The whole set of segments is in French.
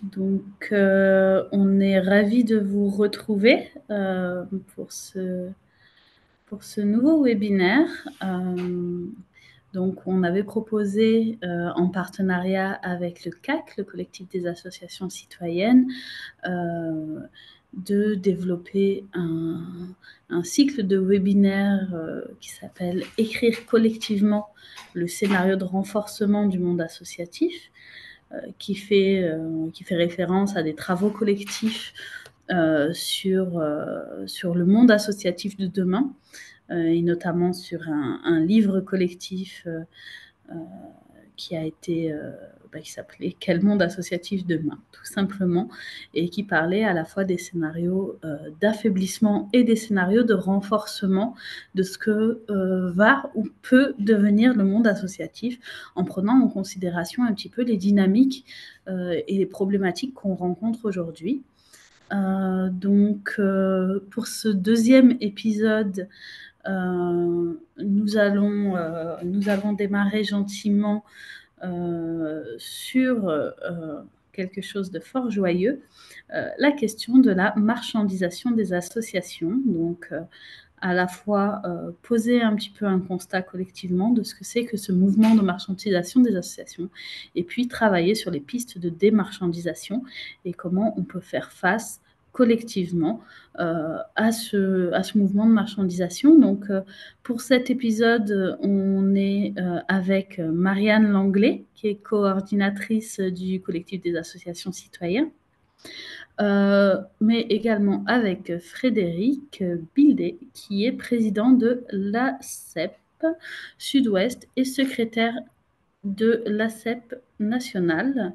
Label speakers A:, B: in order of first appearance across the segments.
A: Donc, on est ravis de vous retrouver pour ce nouveau webinaire. Donc, on avait proposé en partenariat avec le CAC, le collectif des associations citoyennes, de développer un cycle de webinaires qui s'appelle « Écrire collectivement le scénario de renforcement du monde associatif », qui fait référence à des travaux collectifs sur le monde associatif de demain, et notamment sur un livre collectif qui a été qui s'appelait « Quel monde associatif demain ?» tout simplement, et qui parlait à la fois des scénarios d'affaiblissement et des scénarios de renforcement de ce que va ou peut devenir le monde associatif, en prenant en considération un petit peu les dynamiques et les problématiques qu'on rencontre aujourd'hui. Donc, pour ce deuxième épisode, nous allons démarrer gentiment sur quelque chose de fort joyeux, la question de la marchandisation des associations. Donc, à la fois poser un petit peu un constat collectivement de ce que c'est que ce mouvement de marchandisation des associations, et puis travailler sur les pistes de démarchandisation et comment on peut faire face collectivement à ce mouvement de marchandisation. Donc, pour cet épisode, on est avec Marianne Langlais, qui est coordinatrice du collectif des associations citoyennes, mais également avec Frédéric Bildet, qui est président de l'ACEP Sud-Ouest et secrétaire de l'ACEP nationale.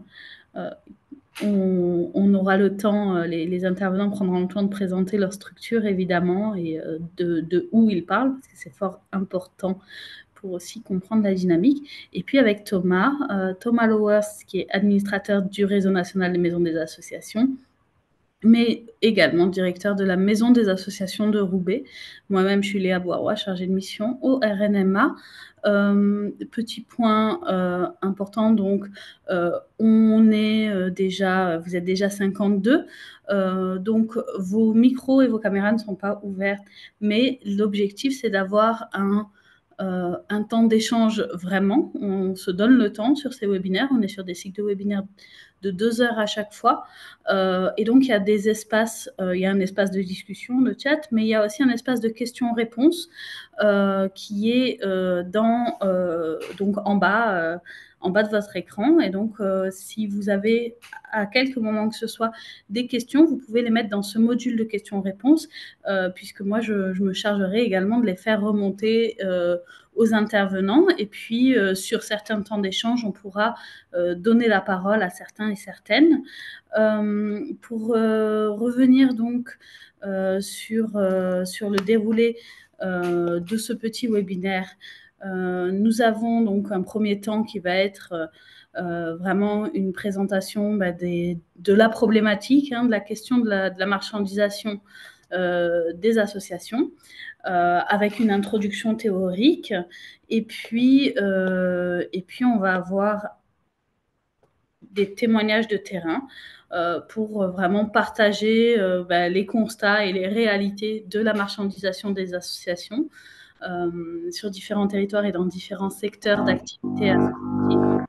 A: On aura le temps, les intervenants prendront le temps de présenter leur structure, évidemment, et de où ils parlent, parce que c'est fort important pour aussi comprendre la dynamique. Et puis avec Thomas Lowers, qui est administrateur du réseau national des maisons des associations, mais également directeur de la Maison des associations de Roubaix. Moi-même, je suis Léa Boirois, chargée de mission au RNMA. Petit point important, donc, vous êtes déjà 52, donc vos micros et vos caméras ne sont pas ouvertes, mais l'objectif, c'est d'avoir un temps d'échange vraiment. On se donne le temps sur ces webinaires. On est sur des cycles de webinaires de 2 heures à chaque fois. Et donc, il y a des espaces, il y a un espace de discussion, de chat, mais il y a aussi un espace de questions-réponses qui est donc en bas de votre écran. Et donc, si vous avez à quelques moments que ce soit des questions, vous pouvez les mettre dans ce module de questions-réponses, puisque moi, je me chargerai également de les faire remonter aux intervenants. Et puis, sur certains temps d'échange, on pourra donner la parole à certains et certaines. Pour revenir donc sur le déroulé de ce petit webinaire, nous avons donc un premier temps qui va être vraiment une présentation de la problématique, de la question de la marchandisation des associations, avec une introduction théorique, et puis on va avoir des témoignages de terrain pour vraiment partager les constats et les réalités de la marchandisation des associations sur différents territoires et dans différents secteurs d'activité associative.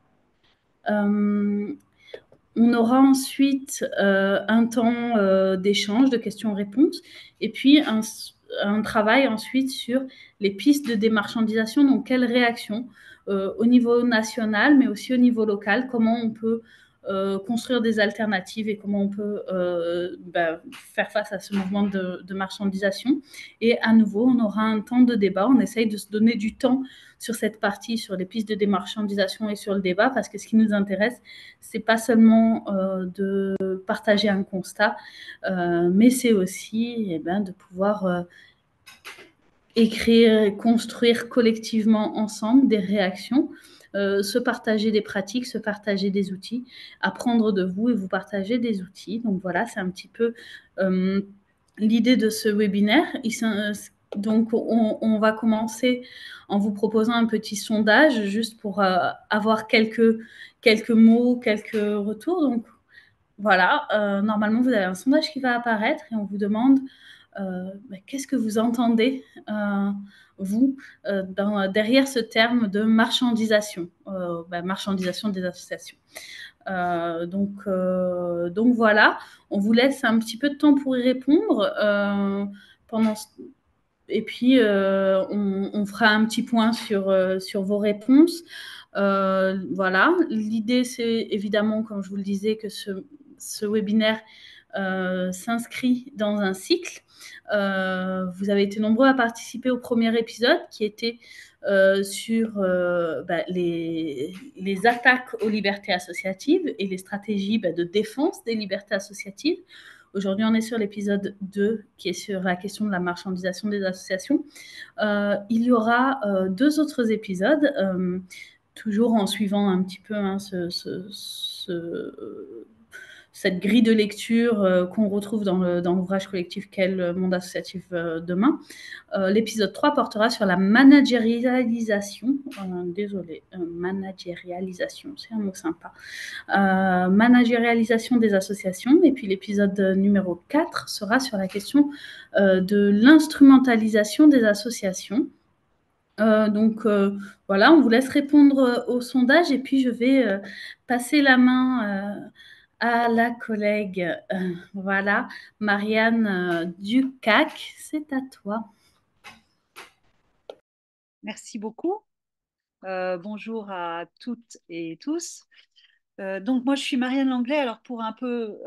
A: On aura ensuite un temps d'échange, de questions-réponses, et puis un travail ensuite sur les pistes de démarchandisation. Donc, quelles réactions au niveau national, mais aussi au niveau local, comment on peut construire des alternatives et comment on peut faire face à ce mouvement de marchandisation. Et à nouveau, on aura un temps de débat. On essaye de se donner du temps sur cette partie, sur les pistes de démarchandisation et sur le débat, parce que ce qui nous intéresse, c'est pas seulement de partager un constat, mais c'est aussi de pouvoir écrire et construire collectivement ensemble des réactions, se partager des pratiques, se partager des outils, apprendre de vous et vous partager des outils. Donc voilà, c'est un petit peu l'idée de ce webinaire. Donc on va commencer en vous proposant un petit sondage, juste pour avoir quelques mots, quelques retours. Donc voilà, normalement, vous avez un sondage qui va apparaître et on vous demande qu'est-ce que vous entendez, vous, derrière ce terme de marchandisation, marchandisation des associations. Donc voilà, on vous laisse un petit peu de temps pour y répondre. Pendant Et puis, on fera un petit point sur vos réponses. Voilà, l'idée, c'est évidemment, comme je vous le disais, que ce webinaire s'inscrit dans un cycle. Vous avez été nombreux à participer au premier épisode qui était sur les attaques aux libertés associatives et les stratégies de défense des libertés associatives. Aujourd'hui, on est sur l'épisode 2 qui est sur la question de la marchandisation des associations. Il y aura 2 autres épisodes, toujours en suivant un petit peu cette grille de lecture qu'on retrouve dans l'ouvrage collectif Quel monde associatif demain. L'épisode 3 portera sur la managérialisation. Managérialisation, c'est un mot sympa. Managérialisation des associations. Et puis l'épisode numéro 4 sera sur la question de l'instrumentalisation des associations. Voilà, on vous laisse répondre au sondage et puis je vais passer la main à la collègue, voilà, Marianne Ducac, c'est à toi.
B: Merci beaucoup. Bonjour à toutes et tous. Donc moi, je suis Marianne Langlais. Alors pour un peu,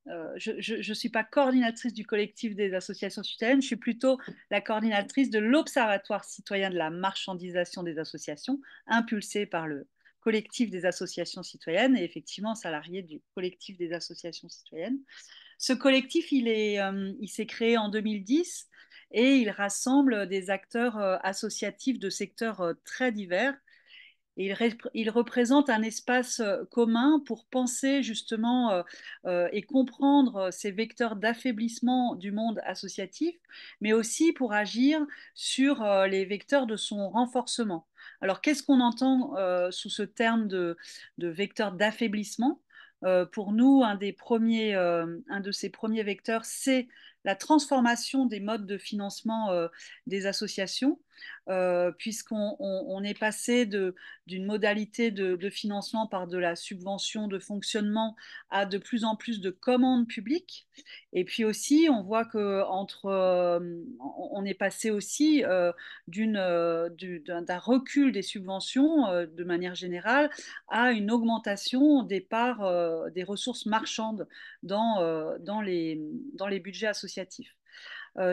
B: je ne suis pas coordinatrice du collectif des associations citoyennes, je suis plutôt la coordinatrice de l'Observatoire citoyen de la marchandisation des associations, impulsé par le collectif des associations citoyennes et effectivement salarié du collectif des associations citoyennes. Ce collectif, il s'est créé en 2010 et il rassemble des acteurs associatifs de secteurs très divers. Et il représente un espace commun pour penser justement et comprendre ces vecteurs d'affaiblissement du monde associatif, mais aussi pour agir sur les vecteurs de son renforcement. Alors, qu'est-ce qu'on entend sous ce terme de vecteur d'affaiblissement? Pour nous, un de ces premiers vecteurs, c'est la transformation des modes de financement des associations, puisqu'on est passé d'une modalité de financement par de la subvention de fonctionnement à de plus en plus de commandes publiques. Et puis aussi, on voit on est passé aussi d'un recul des subventions de manière générale à une augmentation des parts des ressources marchandes dans les budgets associatifs.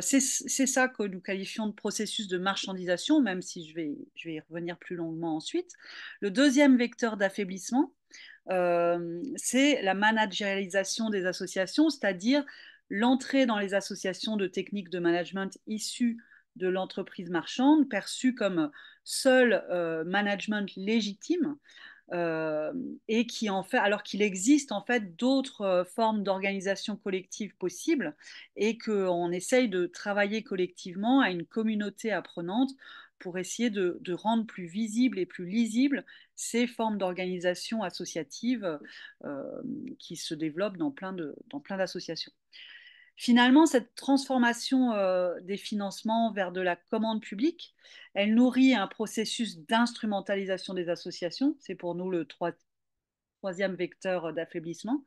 B: C'est ça que nous qualifions de processus de marchandisation, même si je vais y revenir plus longuement ensuite. Le deuxième vecteur d'affaiblissement, c'est la managérialisation des associations, c'est-à-dire l'entrée dans les associations de techniques de management issues de l'entreprise marchande, perçues comme seul management légitime, euh, et qui en fait, alors qu'il existe en fait d'autres formes d'organisation collective possibles et qu'on essaye de travailler collectivement à une communauté apprenante pour essayer de rendre plus visibles et plus lisibles ces formes d'organisation associative qui se développent dans plein d'associations. Finalement, cette transformation des financements vers de la commande publique, elle nourrit un processus d'instrumentalisation des associations. C'est pour nous le troisième vecteur d'affaiblissement,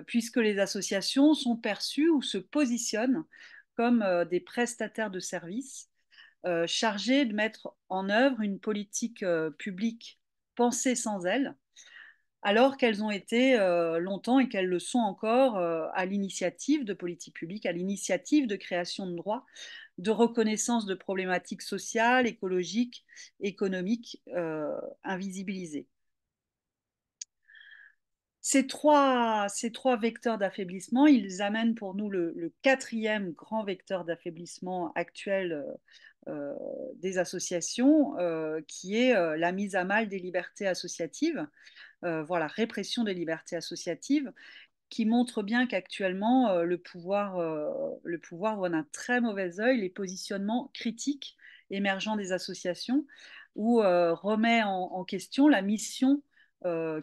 B: puisque les associations sont perçues ou se positionnent comme des prestataires de services chargés de mettre en œuvre une politique publique pensée sans elles, alors qu'elles ont été longtemps et qu'elles le sont encore à l'initiative de politiques publiques, à l'initiative de création de droits, de reconnaissance de problématiques sociales, écologiques, économiques invisibilisées. Ces trois vecteurs d'affaiblissement, ils amènent pour nous le quatrième grand vecteur d'affaiblissement actuel des associations, qui est la mise à mal des libertés associatives, voilà, répression des libertés associatives, qui montre bien qu'actuellement, le pouvoir voit d'un très mauvais œil les positionnements critiques émergents des associations ou remet en question la mission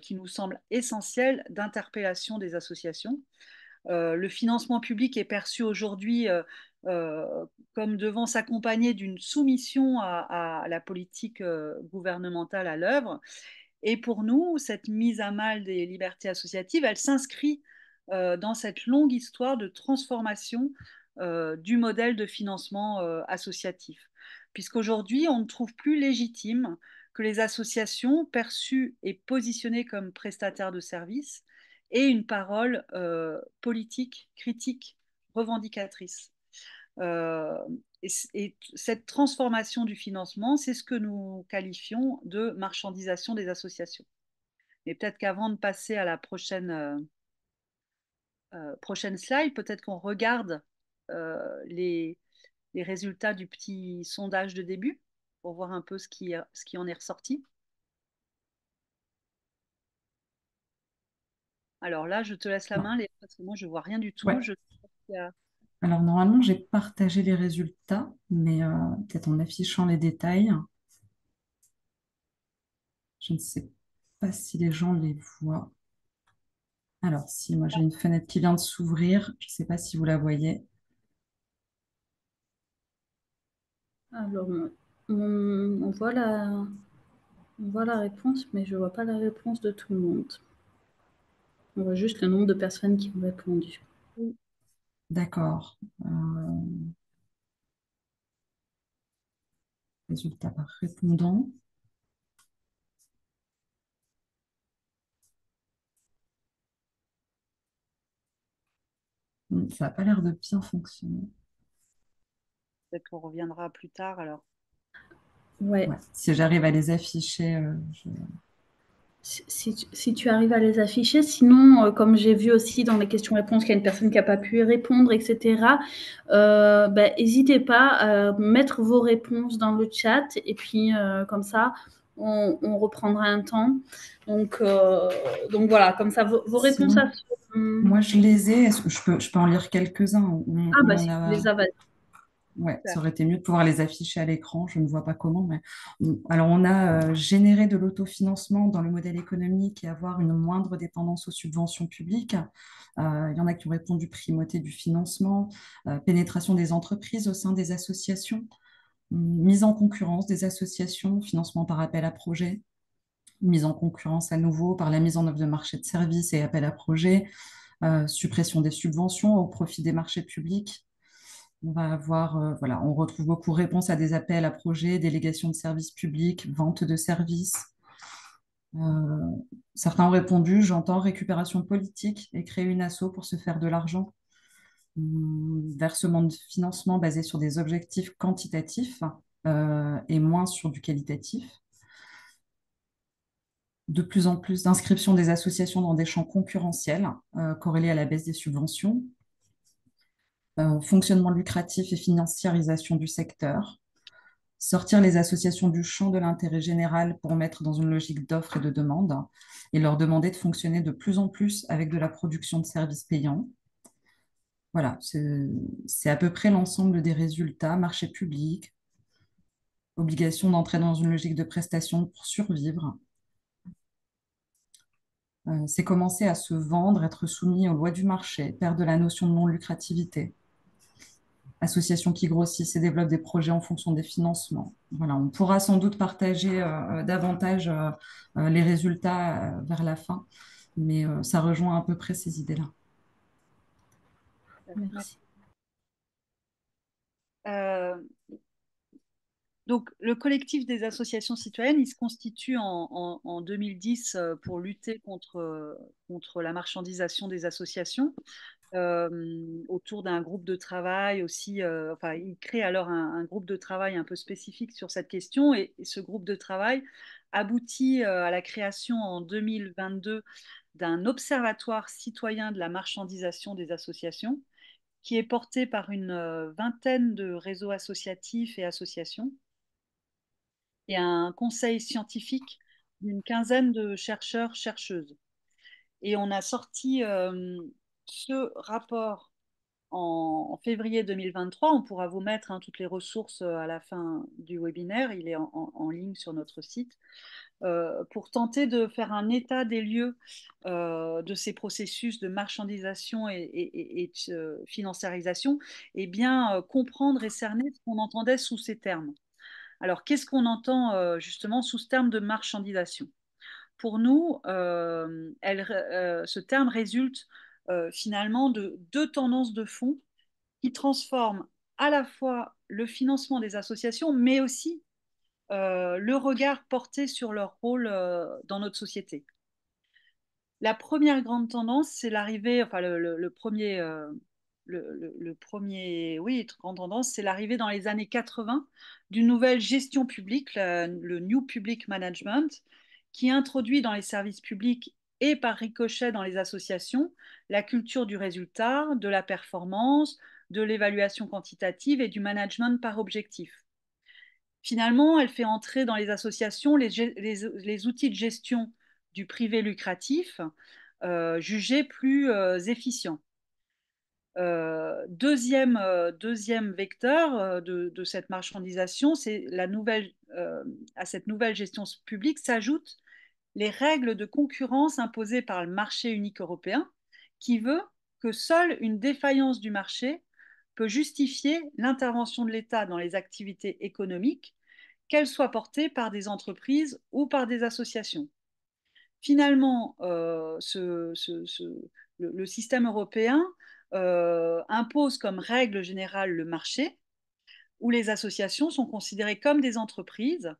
B: qui nous semble essentiel d'interpellation des associations. Le financement public est perçu aujourd'hui comme devant s'accompagner d'une soumission à la politique gouvernementale à l'œuvre. Et pour nous, cette mise à mal des libertés associatives, elle s'inscrit dans cette longue histoire de transformation du modèle de financement associatif. Puisqu'aujourd'hui, on ne trouve plus légitime que les associations perçues et positionnées comme prestataires de services aient une parole politique, critique, revendicatrice. Euh, et cette transformation du financement, c'est ce que nous qualifions de marchandisation des associations. Mais peut-être qu'avant de passer à la prochaine slide, peut-être qu'on regarde les résultats du petit sondage de début pour voir un peu ce qui en est ressorti. Alors là, je te laisse la
C: Non.
B: main, parce que moi, je ne vois rien du tout.
C: Ouais.
B: Je sais pas s'il y a-
C: Alors normalement, j'ai partagé les résultats, mais peut-être en affichant les détails. Je ne sais pas si les gens les voient. Alors, si moi j'ai une fenêtre qui vient de s'ouvrir, je ne sais pas si vous la voyez.
A: Alors, on voit la réponse, mais je ne vois pas la réponse de tout le monde. On voit juste le nombre de personnes qui ont répondu.
C: D'accord. Résultat par répondant. Ça n'a pas l'air de bien fonctionner.
B: Peut-être qu'on reviendra plus tard alors.
A: Ouais.
C: Ouais. Si j'arrive à les afficher,
A: Si tu arrives à les afficher, sinon, comme j'ai vu aussi dans les questions-réponses qu'il y a une personne qui n'a pas pu y répondre, etc., n'hésitez pas à mettre vos réponses dans le chat et puis comme ça, on reprendra un temps. Donc voilà, comme ça, vos réponses
C: Sinon,
A: à ce...
C: moi je les ai. Est-ce que je peux en lire quelques-uns?
A: Ah bah
C: On
A: si
C: en
A: tu
C: a.
A: les as, vas-y.
C: Ouais, ça aurait été mieux de pouvoir les afficher à l'écran. Je ne vois pas comment, mais alors on a généré de l'autofinancement dans le modèle économique et avoir une moindre dépendance aux subventions publiques. Il y en a qui ont répondu primauté du financement, pénétration des entreprises au sein des associations, mise en concurrence des associations, financement par appel à projet, mise en concurrence à nouveau par la mise en œuvre de marchés de services et appel à projet, suppression des subventions au profit des marchés publics. On va avoir, voilà, on retrouve beaucoup de réponses à des appels à projets, délégation de services publics, vente de services. Euh, Certains ont répondu, j'entends récupération politique et créer une asso pour se faire de l'argent. Versement de financement basé sur des objectifs quantitatifs et moins sur du qualitatif. De plus en plus d'inscriptions des associations dans des champs concurrentiels corrélés à la baisse des subventions. Fonctionnement lucratif et financiarisation du secteur, sortir les associations du champ de l'intérêt général pour mettre dans une logique d'offre et de demande et leur demander de fonctionner de plus en plus avec de la production de services payants. Voilà, c'est à peu près l'ensemble des résultats, marché public, obligation d'entrer dans une logique de prestation pour survivre. C'est commencer à se vendre, être soumis aux lois du marché, perdre la notion de non-lucrativité. Associations qui grossissent et développent des projets en fonction des financements. Voilà, on pourra sans doute partager davantage les résultats vers la fin, mais ça rejoint à peu près ces idées-là.
A: Merci.
B: Euh, Donc, le collectif des associations citoyennes, il se constitue en 2010 pour lutter contre la marchandisation des associations, autour d'un groupe de travail aussi. Enfin, il crée alors un groupe de travail un peu spécifique sur cette question, et ce groupe de travail aboutit à la création en 2022 d'un observatoire citoyen de la marchandisation des associations, qui est porté par une vingtaine de réseaux associatifs et associations, et un conseil scientifique d'une quinzaine de chercheurs, chercheuses. Et on a sorti ce rapport en février 2023. On pourra vous mettre toutes les ressources à la fin du webinaire. Il est en ligne sur notre site. pour tenter de faire un état des lieux de ces processus de marchandisation et de financiarisation, et bien comprendre et cerner ce qu'on entendait sous ces termes. Alors, qu'est-ce qu'on entend justement sous ce terme de marchandisation? Pour nous, ce terme résulte finalement de deux tendances de fond qui transforment à la fois le financement des associations, mais aussi le regard porté sur leur rôle dans notre société. La première grande tendance, c'est l'arrivée, enfin le premier, oui, grande tendance, c'est l'arrivée dans les années 80 d'une nouvelle gestion publique, le New Public Management, qui introduit dans les services publics et par ricochet dans les associations la culture du résultat, de la performance, de l'évaluation quantitative et du management par objectif. Finalement, elle fait entrer dans les associations les outils de gestion du privé lucratif jugés plus efficients. Deuxième vecteur de cette marchandisation, c'est à cette nouvelle gestion publique s'ajoutent les règles de concurrence imposées par le marché unique européen, qui veut que seule une défaillance du marché peut justifier l'intervention de l'État dans les activités économiques, qu'elles soient portées par des entreprises ou par des associations. Finalement, le système européen impose comme règle générale le marché, où les associations sont considérées comme des entreprises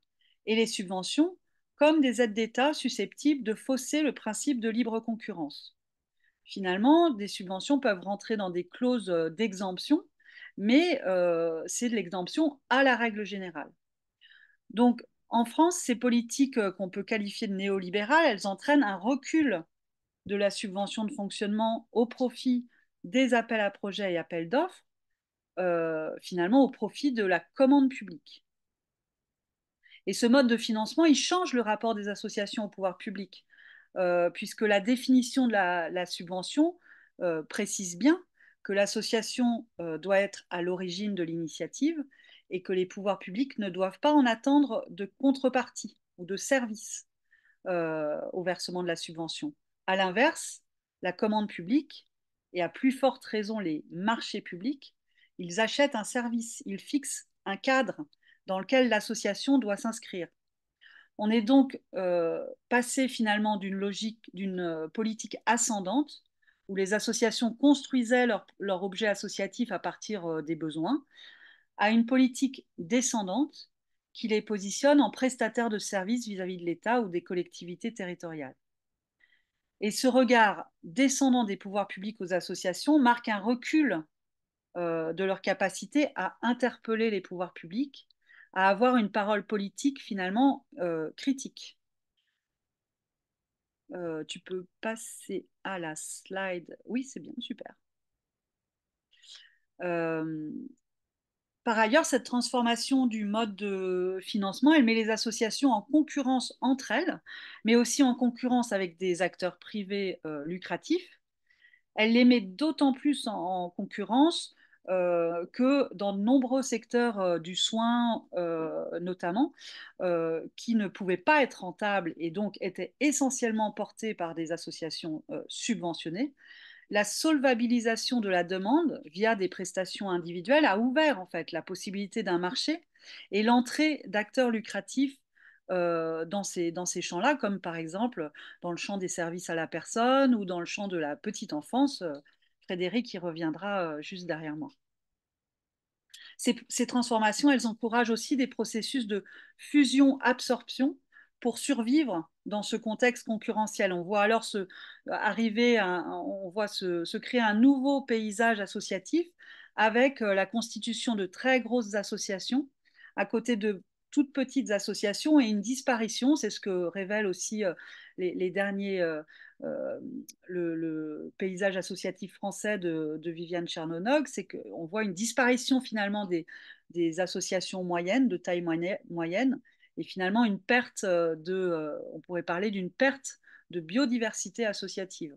B: et les subventions comme des aides d'État susceptibles de fausser le principe de libre concurrence. Finalement, des subventions peuvent rentrer dans des clauses d'exemption, mais c'est de l'exemption à la règle générale. Donc, en France, ces politiques qu'on peut qualifier de néolibérales, elles entraînent un recul de la subvention de fonctionnement au profit des appels à projets et appels d'offres, finalement au profit de la commande publique. Et ce mode de financement, il change le rapport des associations au pouvoir public, puisque la définition de la subvention précise bien que l'association doit être à l'origine de l'initiative et que les pouvoirs publics ne doivent pas en attendre de contrepartie ou de service au versement de la subvention. À l'inverse, la commande publique, et à plus forte raison les marchés publics, ils achètent un service, ils fixent un cadre dans lequel l'association doit s'inscrire. On est donc passé finalement d'une logique, d'une politique ascendante, où les associations construisaient leur objet associatif à partir des besoins, à une politique descendante qui les positionne en prestataires de services vis-à-vis de l'État ou des collectivités territoriales. Et ce regard descendant des pouvoirs publics aux associations marque un recul de leur capacité à interpeller les pouvoirs publics, à avoir une parole politique finalement critique. Tu peux passer à la slide. Oui, c'est bien, super. Par ailleurs, cette transformation du mode de financement, elle met les associations en concurrence entre elles, mais aussi en concurrence avec des acteurs privés lucratifs. Elle les met d'autant plus en concurrence que dans de nombreux secteurs du soin, notamment, qui ne pouvaient pas être rentables et donc étaient essentiellement portés par des associations subventionnées, la solvabilisation de la demande via des prestations individuelles a ouvert en fait la possibilité d'un marché et l'entrée d'acteurs lucratifs dans ces champs-là, comme par exemple dans le champ des services à la personne ou dans le champ de la petite enfance. Frédéric y reviendra juste derrière moi. Ces transformations, elles encouragent aussi des processus de fusion-absorption pour survivre dans ce contexte concurrentiel. On voit alors se créer un nouveau paysage associatif avec la constitution de très grosses associations à côté de toutes petites associations et une disparition, c'est ce que révèlent aussi les derniers, le paysage associatif français de Viviane Chernonog, c'est qu'on voit une disparition finalement des associations moyennes, de taille moyenne, et finalement une perte on pourrait parler d'une perte de biodiversité associative.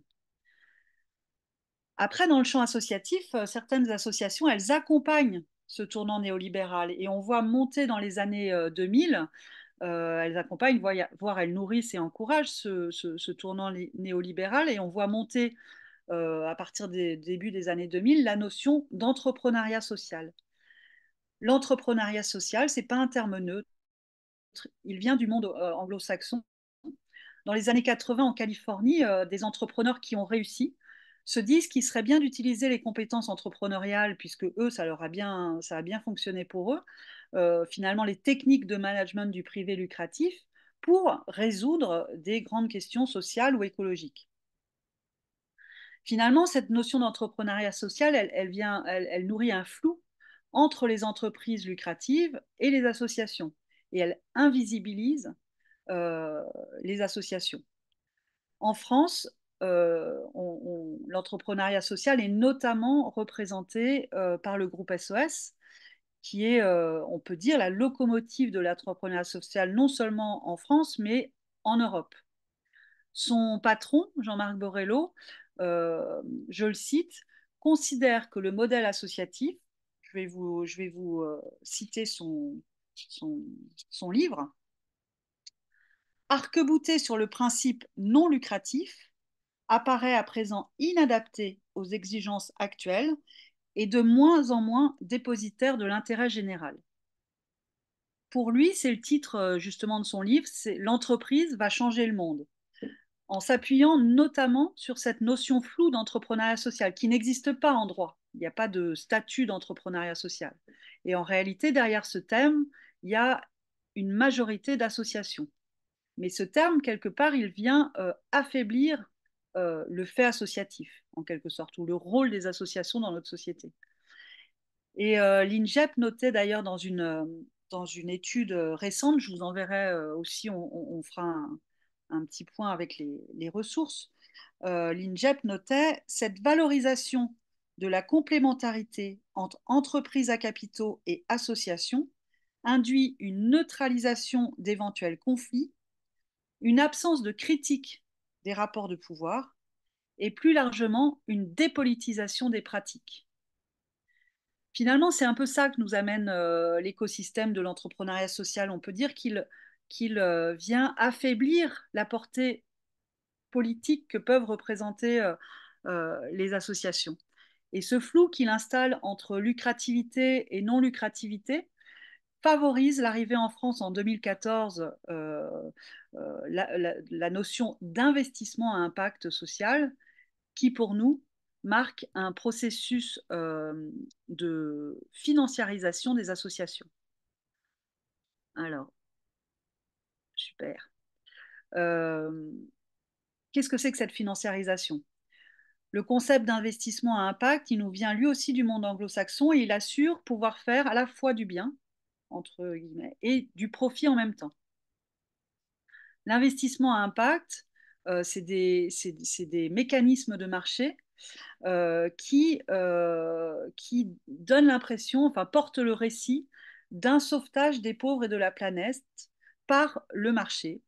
B: Après, dans le champ associatif, certaines associations, elles accompagnent ce tournant néolibéral et on voit monter dans les années 2000 elles accompagnent, voire elles nourrissent et encouragent ce tournant néolibéral, et on voit monter à partir des débuts des années 2000 la notion d'entrepreneuriat social. L'entrepreneuriat social, ce n'est pas un terme neutre, il vient du monde anglo-saxon. Dans les années 80 en Californie, des entrepreneurs qui ont réussi se disent qu'il serait bien d'utiliser les compétences entrepreneuriales, puisque eux, ça a bien fonctionné pour eux, finalement les techniques de management du privé lucratif, pour résoudre des grandes questions sociales ou écologiques. Finalement, cette notion d'entrepreneuriat social, elle nourrit un flou entre les entreprises lucratives et les associations, et elle invisibilise les associations. En France, l'entrepreneuriat social est notamment représenté par le groupe SOS, qui est, on peut dire, la locomotive de l'entrepreneuriat social, non seulement en France, mais en Europe. Son patron, Jean-Marc Borrello, je le cite, considère que le modèle associatif, je vais vous citer son livre, arc-bouté sur le principe non lucratif, apparaît à présent inadapté aux exigences actuelles et de moins en moins dépositaire de l'intérêt général. Pour lui, c'est le titre justement de son livre, c'est L'entreprise va changer le monde, en s'appuyant notamment sur cette notion floue d'entrepreneuriat social qui n'existe pas en droit. Il n'y a pas de statut d'entrepreneuriat social. Et en réalité, derrière ce terme, il y a une majorité d'associations. Mais ce terme, quelque part, il vient affaiblir le fait associatif, en quelque sorte, ou le rôle des associations dans notre société. Et l'INGEP notait d'ailleurs dans une étude récente, je vous enverrai aussi, on fera un petit point avec les ressources, l'INGEP notait cette valorisation de la complémentarité entre entreprises à capitaux et associations induit une neutralisation d'éventuels conflits, une absence de critique des rapports de pouvoir et plus largement une dépolitisation des pratiques. Finalement, c'est un peu ça que nous amène l'écosystème de l'entrepreneuriat social. On peut dire qu'il vient affaiblir la portée politique que peuvent représenter les associations. Et ce flou qu'il installe entre lucrativité et non lucrativité favorise l'arrivée en France en 2014 la notion d'investissement à impact social qui, pour nous, marque un processus de financiarisation des associations. Alors, super. Qu'est-ce que c'est que cette financiarisation? Le concept d'investissement à impact, il nous vient lui aussi du monde anglo-saxon et il assure pouvoir faire à la fois du bien, entre guillemets, et du profit en même temps. L'investissement à impact, c'est des mécanismes de marché qui donnent l'impression, enfin portent le récit d'un sauvetage des pauvres et de la planète par le marché,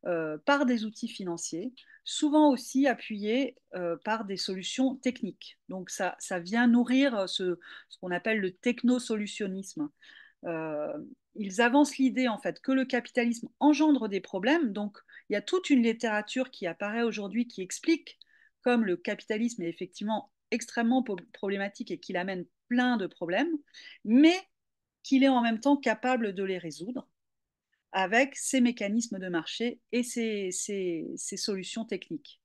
B: par des outils financiers, souvent aussi appuyés par des solutions techniques. Donc ça vient nourrir ce qu'on appelle le technosolutionnisme. Ils avancent l'idée en fait que le capitalisme engendre des problèmes. Donc il y a toute une littérature qui apparaît aujourd'hui qui explique comme le capitalisme est effectivement extrêmement problématique et qu'il amène plein de problèmes, mais qu'il est en même temps capable de les résoudre avec ses mécanismes de marché et ses solutions techniques.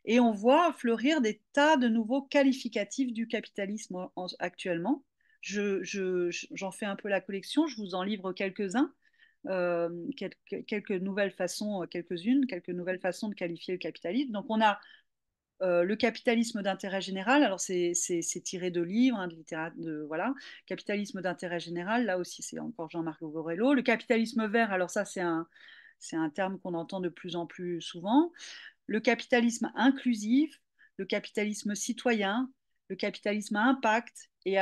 B: Et on voit fleurir des tas de nouveaux qualificatifs du capitalisme actuellement. J'en fais un peu la collection, je vous en livre quelques-uns, quelques nouvelles façons de qualifier le capitalisme. Donc on a le capitalisme d'intérêt général, alors c'est tiré de livres, hein, voilà. Capitalisme d'intérêt général, là aussi c'est encore Jean-Marc Borrello. Le capitalisme vert, alors ça c'est un terme qu'on entend de plus en plus souvent. Le capitalisme inclusif, le capitalisme citoyen, le capitalisme à impact. Et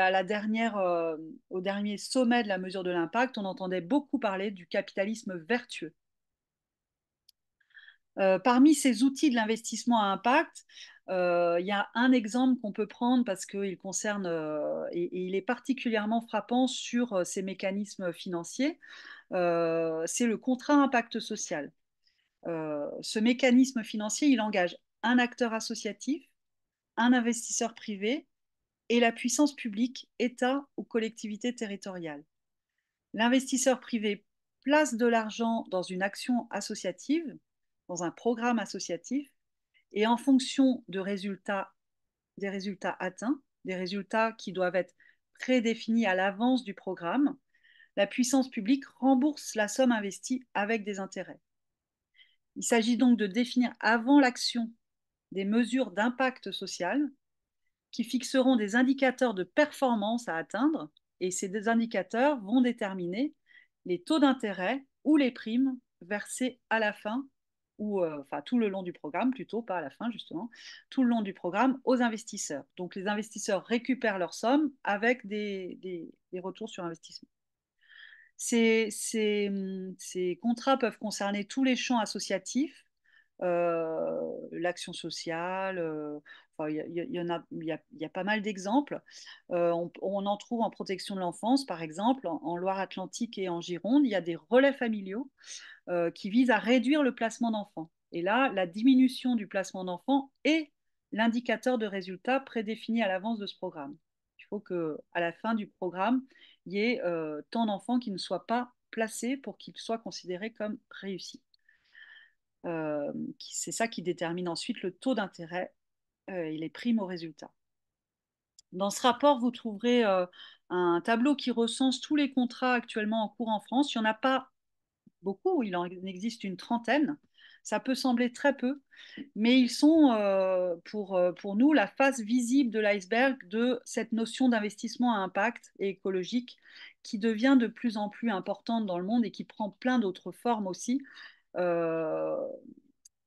B: au dernier sommet de la mesure de l'impact, on entendait beaucoup parler du capitalisme vertueux. Parmi ces outils de l'investissement à impact, il y a un exemple qu'on peut prendre parce qu'il concerne et il est particulièrement frappant sur ces mécanismes financiers. c'est le contrat impact social. Ce mécanisme financier, il engage un acteur associatif, un investisseur privé et la puissance publique, État ou collectivité territoriale. L'investisseur privé place de l'argent dans une action associative, dans un programme associatif, et en fonction des résultats atteints, des résultats qui doivent être prédéfinis à l'avance du programme, la puissance publique rembourse la somme investie avec des intérêts. Il s'agit donc de définir avant l'action des mesures d'impact social qui fixeront des indicateurs de performance à atteindre, et ces indicateurs vont déterminer les taux d'intérêt ou les primes versées à la fin, ou enfin tout le long du programme, plutôt pas à la fin justement, tout le long du programme aux investisseurs. Donc les investisseurs récupèrent leur somme avec des retours sur investissement. Ces contrats peuvent concerner tous les champs associatifs, l'action sociale, enfin, il y a pas mal d'exemples. On en trouve en protection de l'enfance, par exemple, en Loire-Atlantique et en Gironde. Il y a des relais familiaux qui visent à réduire le placement d'enfants. Et là, la diminution du placement d'enfants est l'indicateur de résultat prédéfini à l'avance de ce programme. Il faut qu'à la fin du programme, il y ait tant d'enfants qui ne soient pas placés pour qu'ils soient considérés comme réussis. C'est ça qui détermine ensuite le taux d'intérêt et les primes aux résultats. Dans ce rapport, vous trouverez un tableau qui recense tous les contrats actuellement en cours en France. Il n'y en a pas beaucoup, il en existe une trentaine. Ça peut sembler très peu, mais ils sont pour nous la face visible de l'iceberg de cette notion d'investissement à impact et écologique qui devient de plus en plus importante dans le monde et qui prend plein d'autres formes aussi. Euh,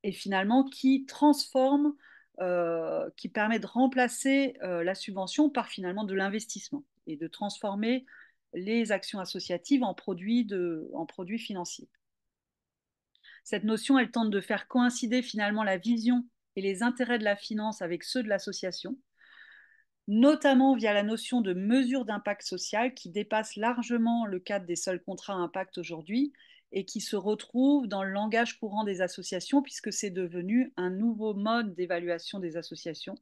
B: et finalement qui transforme, qui permet de remplacer la subvention par finalement de l'investissement et de transformer les actions associatives en produits financiers. Cette notion, elle tente de faire coïncider finalement la vision et les intérêts de la finance avec ceux de l'association, notamment via la notion de mesure d'impact social qui dépasse largement le cadre des seuls contrats à impact aujourd'hui et qui se retrouve dans le langage courant des associations puisque c'est devenu un nouveau mode d'évaluation des associations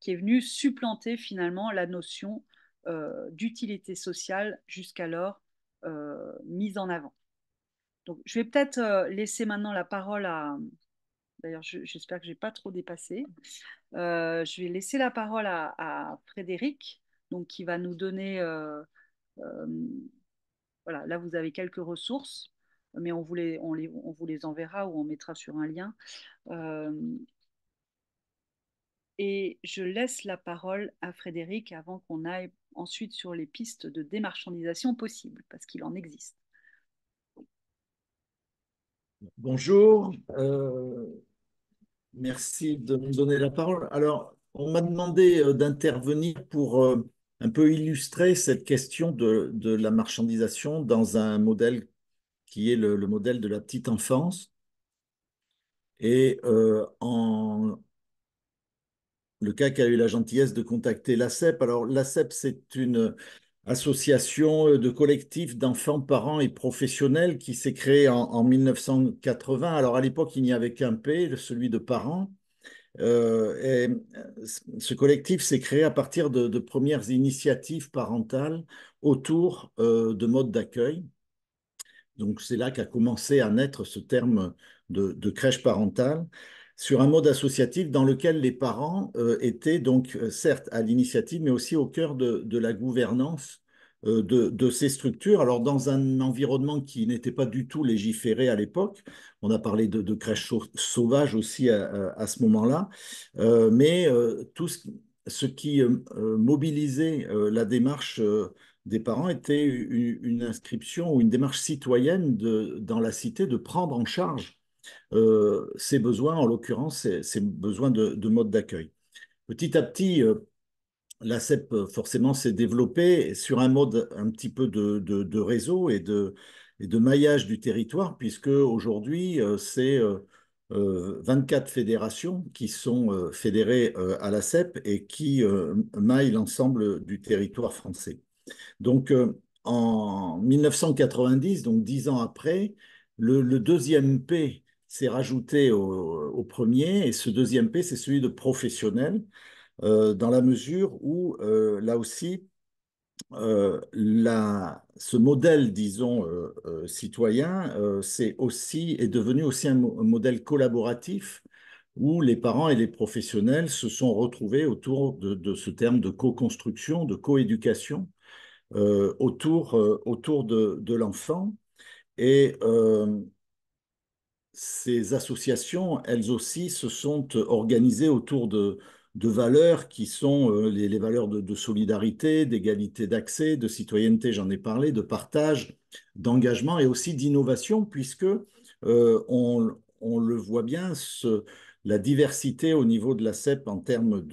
B: qui est venu supplanter finalement la notion d'utilité sociale jusqu'alors mise en avant. Donc, je vais peut-être laisser maintenant la parole à... D'ailleurs, j'espère que je n'ai pas trop dépassé. Je vais laisser la parole à Frédéric, donc, qui va nous donner... euh, voilà, là, vous avez quelques ressources, mais on vous les enverra ou on mettra sur un lien. Euh, et je laisse la parole à Frédéric avant qu'on aille ensuite sur les pistes de démarchandisation possibles, parce qu'il en existe.
D: Bonjour, merci de me donner la parole. Alors, on m'a demandé d'intervenir pour un peu illustrer cette question de la marchandisation dans un modèle qui est le modèle de la petite enfance. Et en le cas qui a eu la gentillesse de contacter l'ACEP. Alors, l'ACEP, c'est une association de collectifs d'enfants, parents et professionnels qui s'est créée en 1980. Alors, à l'époque, il n'y avait qu'un P, celui de parents. Et ce collectif s'est créé à partir de premières initiatives parentales autour de modes d'accueil. Donc, c'est là qu'a commencé à naître ce terme de crèche parentale sur un mode associatif dans lequel les parents étaient donc certes à l'initiative, mais aussi au cœur de la gouvernance de ces structures. Alors, dans un environnement qui n'était pas du tout légiféré à l'époque, on a parlé de crèches sauvages aussi à ce moment-là, mais tout ce qui mobilisait la démarche des parents était une inscription ou une démarche citoyenne dans la cité de prendre en charge ces besoins, en l'occurrence ces besoins de mode d'accueil. Petit à petit, l'ACEP forcément s'est développée sur un mode un petit peu de réseau et de maillage du territoire, puisque aujourd'hui, c'est 24 fédérations qui sont fédérées à l'ACEP et qui maillent l'ensemble du territoire français. Donc, en 1990, donc 10 ans après, le deuxième P s'est rajouté au premier, et ce deuxième P, c'est celui de professionnel, dans la mesure où, là aussi, ce modèle, disons, citoyen, est devenu aussi un modèle collaboratif où les parents et les professionnels se sont retrouvés autour de ce terme de co-construction, de coéducation, autour de l'enfant. Et ces associations, elles aussi, se sont organisées autour de valeurs qui sont les valeurs de solidarité, d'égalité d'accès, de citoyenneté, j'en ai parlé, de partage, d'engagement et aussi d'innovation, puisque on le voit bien, la diversité au niveau de la CEP en termes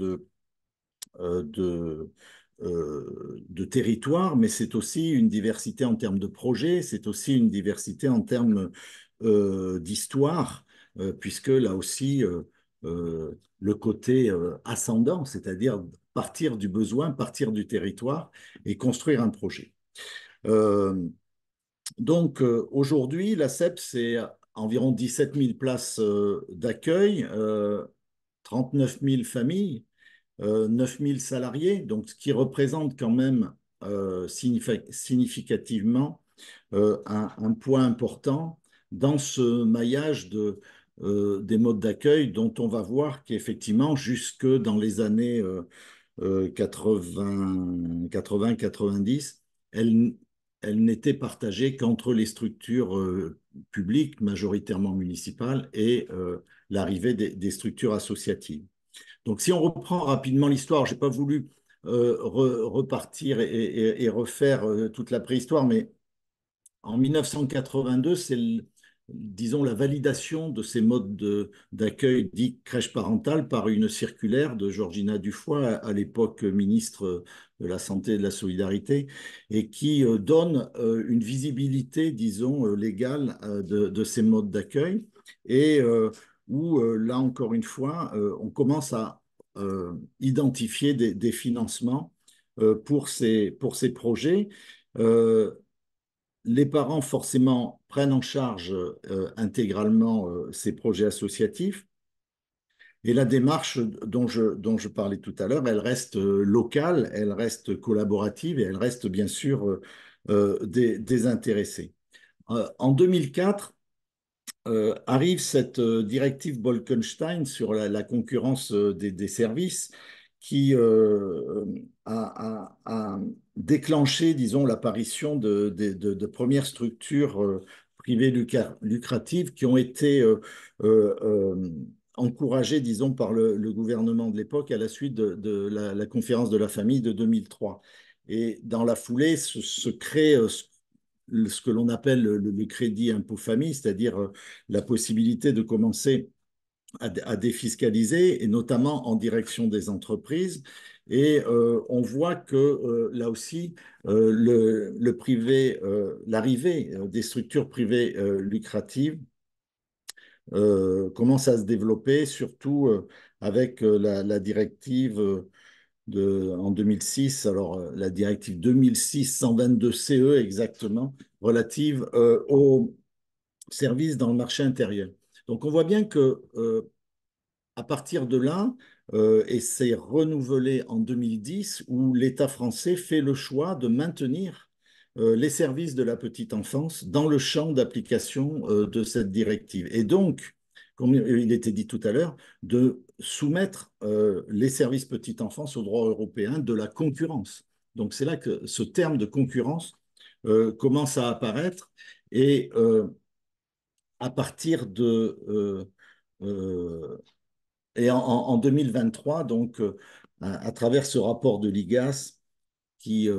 D: euh, de, de territoire, mais c'est aussi une diversité en termes de projets, c'est aussi une diversité en termes d'histoire, puisque là aussi, le côté ascendant, c'est-à-dire partir du besoin, partir du territoire et construire un projet. Donc aujourd'hui, la CEP, c'est environ 17 000 places d'accueil, 39 000 familles, 9 000 salariés, donc ce qui représente quand même significativement un point important dans ce maillage des modes d'accueil dont on va voir qu'effectivement, jusque dans les années 80-90, elle, elle n'était partagée qu'entre les structures publiques, majoritairement municipales, et l'arrivée des structures associatives. Donc, si on reprend rapidement l'histoire, je n'ai pas voulu repartir et refaire toute la préhistoire, mais en 1982, c'est, disons, la validation de ces modes d'accueil dits crèche parentale par une circulaire de Georgina Dufoy, à l'époque ministre de la Santé et de la Solidarité, et qui donne une visibilité, disons, légale de ces modes d'accueil, et où, là encore une fois, on commence à identifier des financements pour ces projets. Euh, les parents, forcément, prennent en charge intégralement ces projets associatifs. Et la démarche dont je parlais tout à l'heure, elle reste locale, elle reste collaborative et elle reste bien sûr désintéressée. En 2004, arrive cette directive Bolkestein sur la concurrence des services qui a déclenché, disons, l'apparition de premières structures privées lucratives qui ont été encouragées, disons, par le gouvernement de l'époque à la suite de la conférence de la famille de 2003. Et dans la foulée, se crée ce que l'on appelle le crédit impôt famille, c'est-à-dire la possibilité de commencer à défiscaliser, et notamment en direction des entreprises. Et on voit que là aussi, le privé, l'arrivée des structures privées lucratives commence à se développer, surtout avec la directive en 2006, alors la directive 2006-122-CE exactement, relative aux services dans le marché intérieur. Donc on voit bien que à partir de là, et c'est renouvelé en 2010, où l'État français fait le choix de maintenir les services de la petite enfance dans le champ d'application de cette directive. Et donc, comme il était dit tout à l'heure, de soumettre les services petite enfance au droit européen de la concurrence. Donc c'est là que ce terme de concurrence commence à apparaître, et à partir en 2023, donc, à travers ce rapport de l'IGAS qui,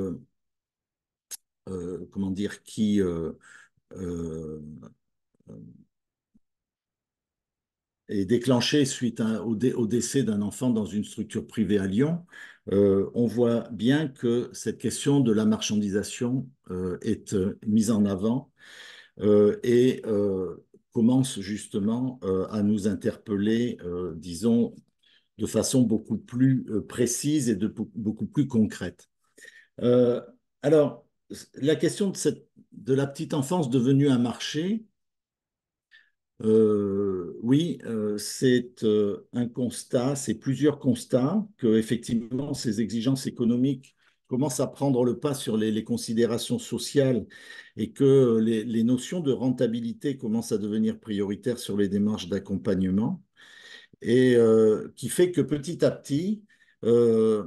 D: comment dire, qui euh, est déclenché suite au décès d'un enfant dans une structure privée à Lyon, on voit bien que cette question de la marchandisation est mise en avant et commence justement à nous interpeller, disons, de façon beaucoup plus précise et beaucoup plus concrète. Euh, alors, la question de la petite enfance devenue un marché, oui, c'est un constat, c'est plusieurs constats que effectivement ces exigences économiques commencent à prendre le pas sur les considérations sociales et que les notions de rentabilité commencent à devenir prioritaires sur les démarches d'accompagnement et qui fait que petit à petit, euh,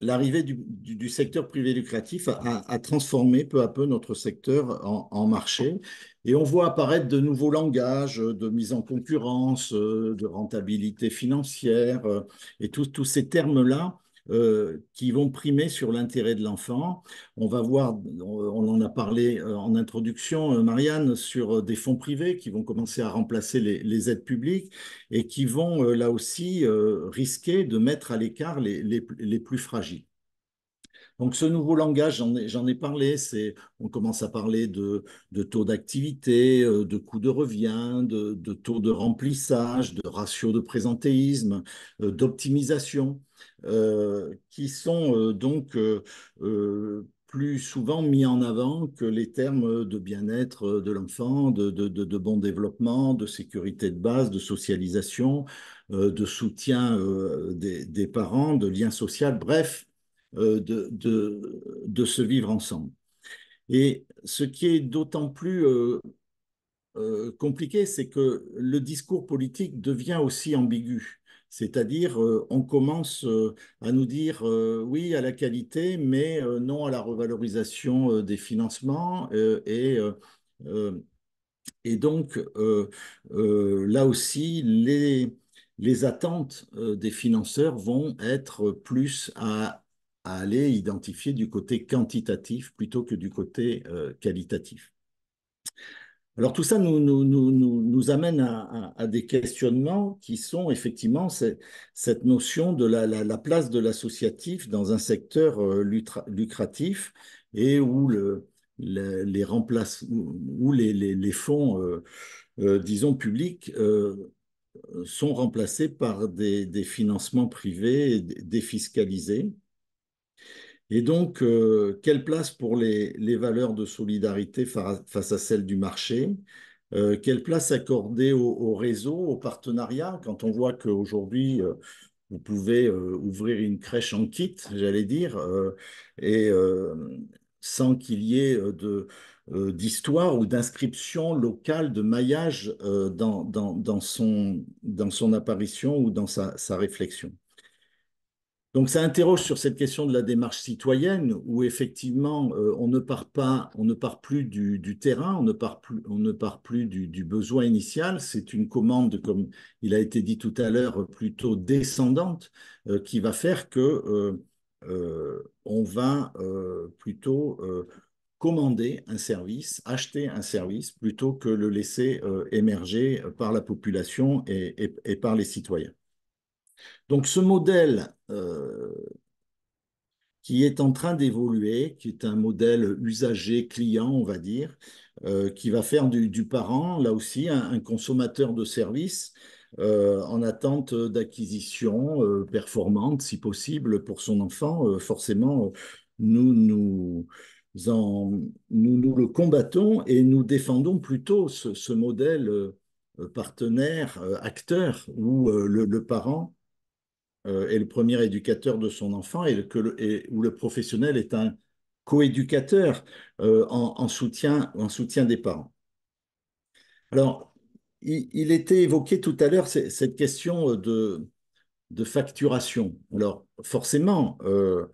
D: l'arrivée du secteur privé lucratif a transformé peu à peu notre secteur en marché. Et on voit apparaître de nouveaux langages de mise en concurrence, de rentabilité financière, et tous ces termes-là qui vont primer sur l'intérêt de l'enfant. On va voir, on en a parlé en introduction, Marianne, sur des fonds privés qui vont commencer à remplacer les aides publiques et qui vont là aussi risquer de mettre à l'écart les plus fragiles. Donc ce nouveau langage, j'en ai parlé, on commence à parler de taux d'activité, de coût de revient, de taux de remplissage, de ratio de présentéisme, d'optimisation, qui sont plus souvent mis en avant que les termes de bien-être de l'enfant, de bon développement, de sécurité de base, de socialisation, de soutien des parents, de lien social, bref, de se vivre ensemble. Et ce qui est d'autant plus compliqué, c'est que le discours politique devient aussi ambigu. C'est-à-dire, on commence à nous dire oui à la qualité, mais non à la revalorisation des financements. Et donc, là aussi, les attentes des financeurs vont être plus à aller identifier du côté quantitatif plutôt que du côté qualitatif. Alors tout ça nous amène à des questionnements qui sont effectivement cette notion de la place de l'associatif dans un secteur lucratif et où les fonds, disons, publics sont remplacés par des financements privés défiscalisés. Et donc, quelle place pour les valeurs de solidarité face à celles du marché? Quelle place accorder au réseau, au partenariat, quand on voit qu'aujourd'hui, vous pouvez ouvrir une crèche en kit, j'allais dire, et sans qu'il y ait d'histoire ou d'inscription locale, de maillage dans son apparition ou dans sa réflexion. Donc ça interroge sur cette question de la démarche citoyenne où effectivement on ne part plus du terrain, on ne part plus du besoin initial. C'est une commande, comme il a été dit tout à l'heure, plutôt descendante qui va faire que on va plutôt commander un service, acheter un service plutôt que le laisser émerger par la population et par les citoyens. Donc ce modèle qui est en train d'évoluer, qui est un modèle usager client, on va dire, qui va faire du parent, là aussi, un consommateur de services en attente d'acquisition performante, si possible, pour son enfant. Forcément, nous, nous, nous le combattons et nous défendons plutôt ce modèle partenaire, acteur, où le parent est le premier éducateur de son enfant où le professionnel est un coéducateur en soutien des parents. Alors, il était évoqué tout à l'heure cette question de facturation. Alors, forcément, euh,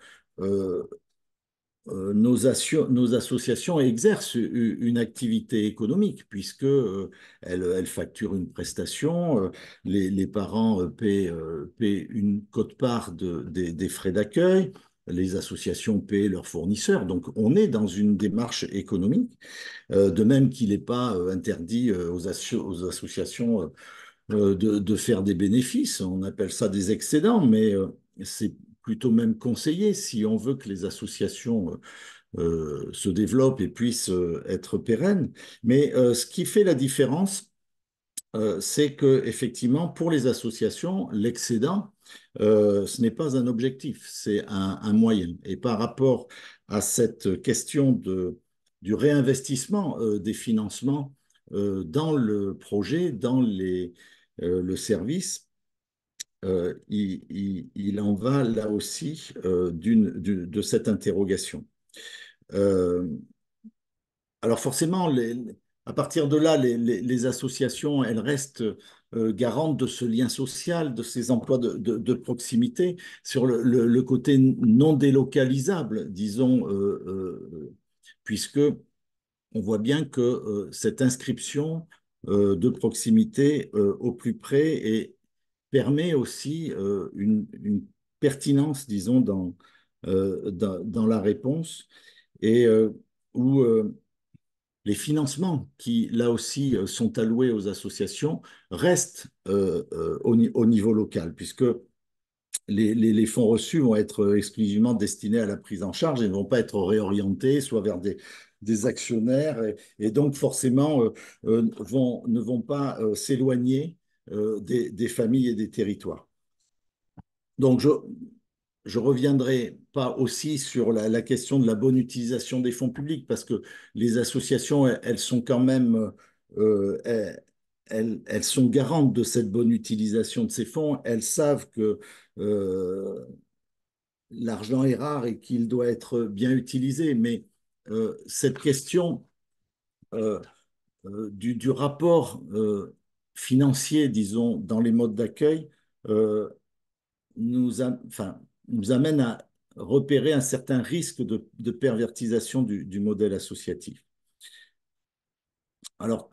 D: nos associations exercent une activité économique puisque elles facturent une prestation, les parents paient une quote-part des frais d'accueil, les associations paient leurs fournisseurs. Donc on est dans une démarche économique, de même qu'il n'est pas interdit aux associations de faire des bénéfices. On appelle ça des excédents, mais c'est plutôt même conseillé si on veut que les associations se développent et puissent être pérennes. Mais ce qui fait la différence, c'est que effectivement, pour les associations, l'excédent, ce n'est pas un objectif, c'est un moyen. Et par rapport à cette question du réinvestissement des financements dans le projet, dans le service, il en va là aussi de cette interrogation. Euh, alors forcément, à partir de là, les associations, elles restent garantes de ce lien social, de ces emplois de proximité, sur le côté non délocalisable, disons, puisque on voit bien que cette inscription de proximité au plus près permet aussi une pertinence, disons, dans la réponse et où les financements qui, là aussi, sont alloués aux associations restent au niveau local, puisque les fonds reçus vont être exclusivement destinés à la prise en charge et ne vont pas être réorientés soit vers des actionnaires et donc forcément ne vont pas s'éloigner des familles et des territoires. Donc, je reviendrai pas aussi sur la question de la bonne utilisation des fonds publics, parce que les associations, elles sont quand même, elles sont garantes de cette bonne utilisation de ces fonds. Elles savent que l'argent est rare et qu'il doit être bien utilisé. Mais cette question du rapport financier, disons, dans les modes d'accueil, euh, enfin, nous amène à repérer un certain risque de pervertisation du modèle associatif. Alors,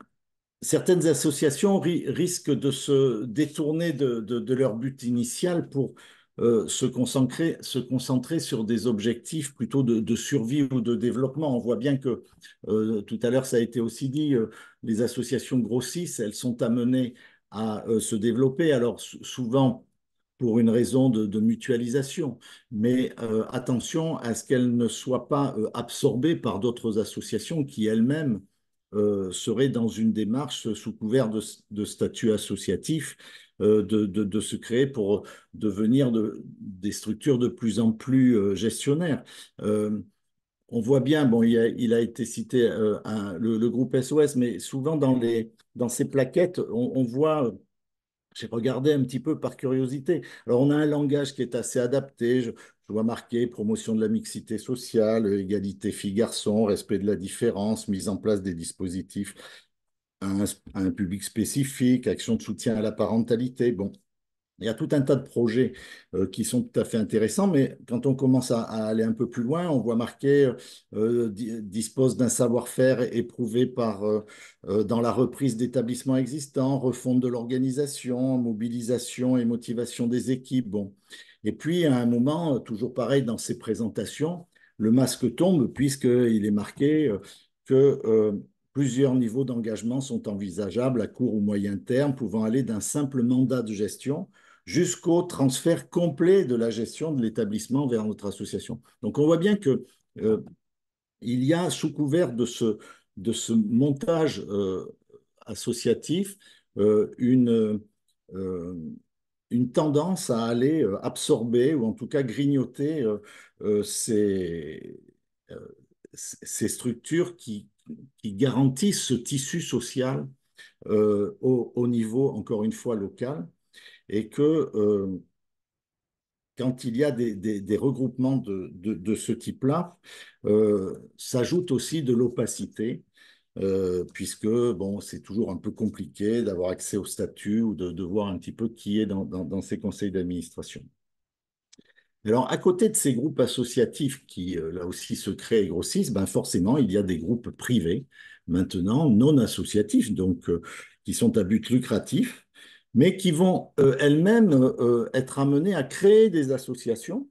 D: certaines associations risquent de se détourner de leur but initial pour se concentrer sur des objectifs plutôt de survie ou de développement. On voit bien que, tout à l'heure, ça a été aussi dit, les associations grossissent, elles sont amenées à se développer. Alors, souvent, pour une raison de mutualisation. Mais attention à ce qu'elles ne soient pas absorbées par d'autres associations qui elles-mêmes seraient dans une démarche sous couvert de statut associatif, de se créer pour devenir des structures de plus en plus gestionnaires. On voit bien, bon, il a été cité le groupe SOS, mais souvent dans ces plaquettes, on voit j'ai regardé un petit peu par curiosité. Alors, on a un langage qui est assez adapté. Je vois marqué promotion de la mixité sociale, égalité filles-garçons, respect de la différence, mise en place des dispositifs à un public spécifique, action de soutien à la parentalité. Bon, il y a tout un tas de projets qui sont tout à fait intéressants, mais quand on commence à aller un peu plus loin, on voit marqué dispose d'un savoir-faire éprouvé dans la reprise d'établissements existants, refonte de l'organisation, mobilisation et motivation des équipes. Bon. Et puis, à un moment, toujours pareil dans ces présentations, le masque tombe puisqu'il est marqué que plusieurs niveaux d'engagement sont envisageables à court ou moyen terme, pouvant aller d'un simple mandat de gestion jusqu'au transfert complet de la gestion de l'établissement vers notre association. Donc on voit bien que il y a sous couvert de ce montage associatif euh, une tendance à aller absorber ou en tout cas grignoter euh, ces, euh, ces structures qui garantissent ce tissu social au niveau, encore une fois, local et que quand il y a des regroupements de ce type-là, s'ajoute aussi de l'opacité, puisque bon, c'est toujours un peu compliqué d'avoir accès au statut ou de voir un petit peu qui est dans ces conseils d'administration. Alors, à côté de ces groupes associatifs qui, là aussi, se créent et grossissent, ben forcément, il y a des groupes privés, maintenant non associatifs, donc qui sont à but lucratif, mais qui vont elles-mêmes être amenées à créer des associations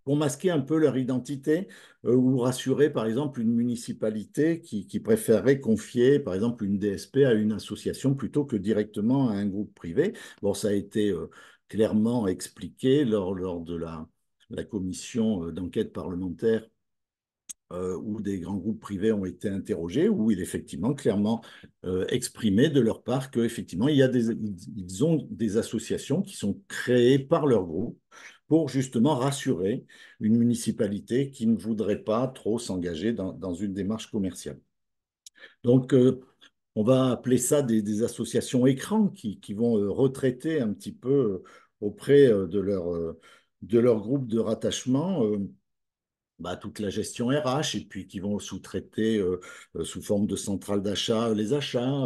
D: pour masquer un peu leur identité ou rassurer, par exemple, une municipalité qui préférerait confier, par exemple, une DSP à une association plutôt que directement à un groupe privé. Bon, ça a été clairement expliqué lors de la commission d'enquête parlementaire où des grands groupes privés ont été interrogés, où il est effectivement clairement exprimé de leur part qu'effectivement, ils ont des associations qui sont créées par leur groupe pour justement rassurer une municipalité qui ne voudrait pas trop s'engager dans une démarche commerciale. Donc, on va appeler ça des associations écrans qui vont retraiter un petit peu auprès de leur groupe de rattachement toute la gestion RH et puis qui vont sous-traiter sous forme de centrale d'achat les achats,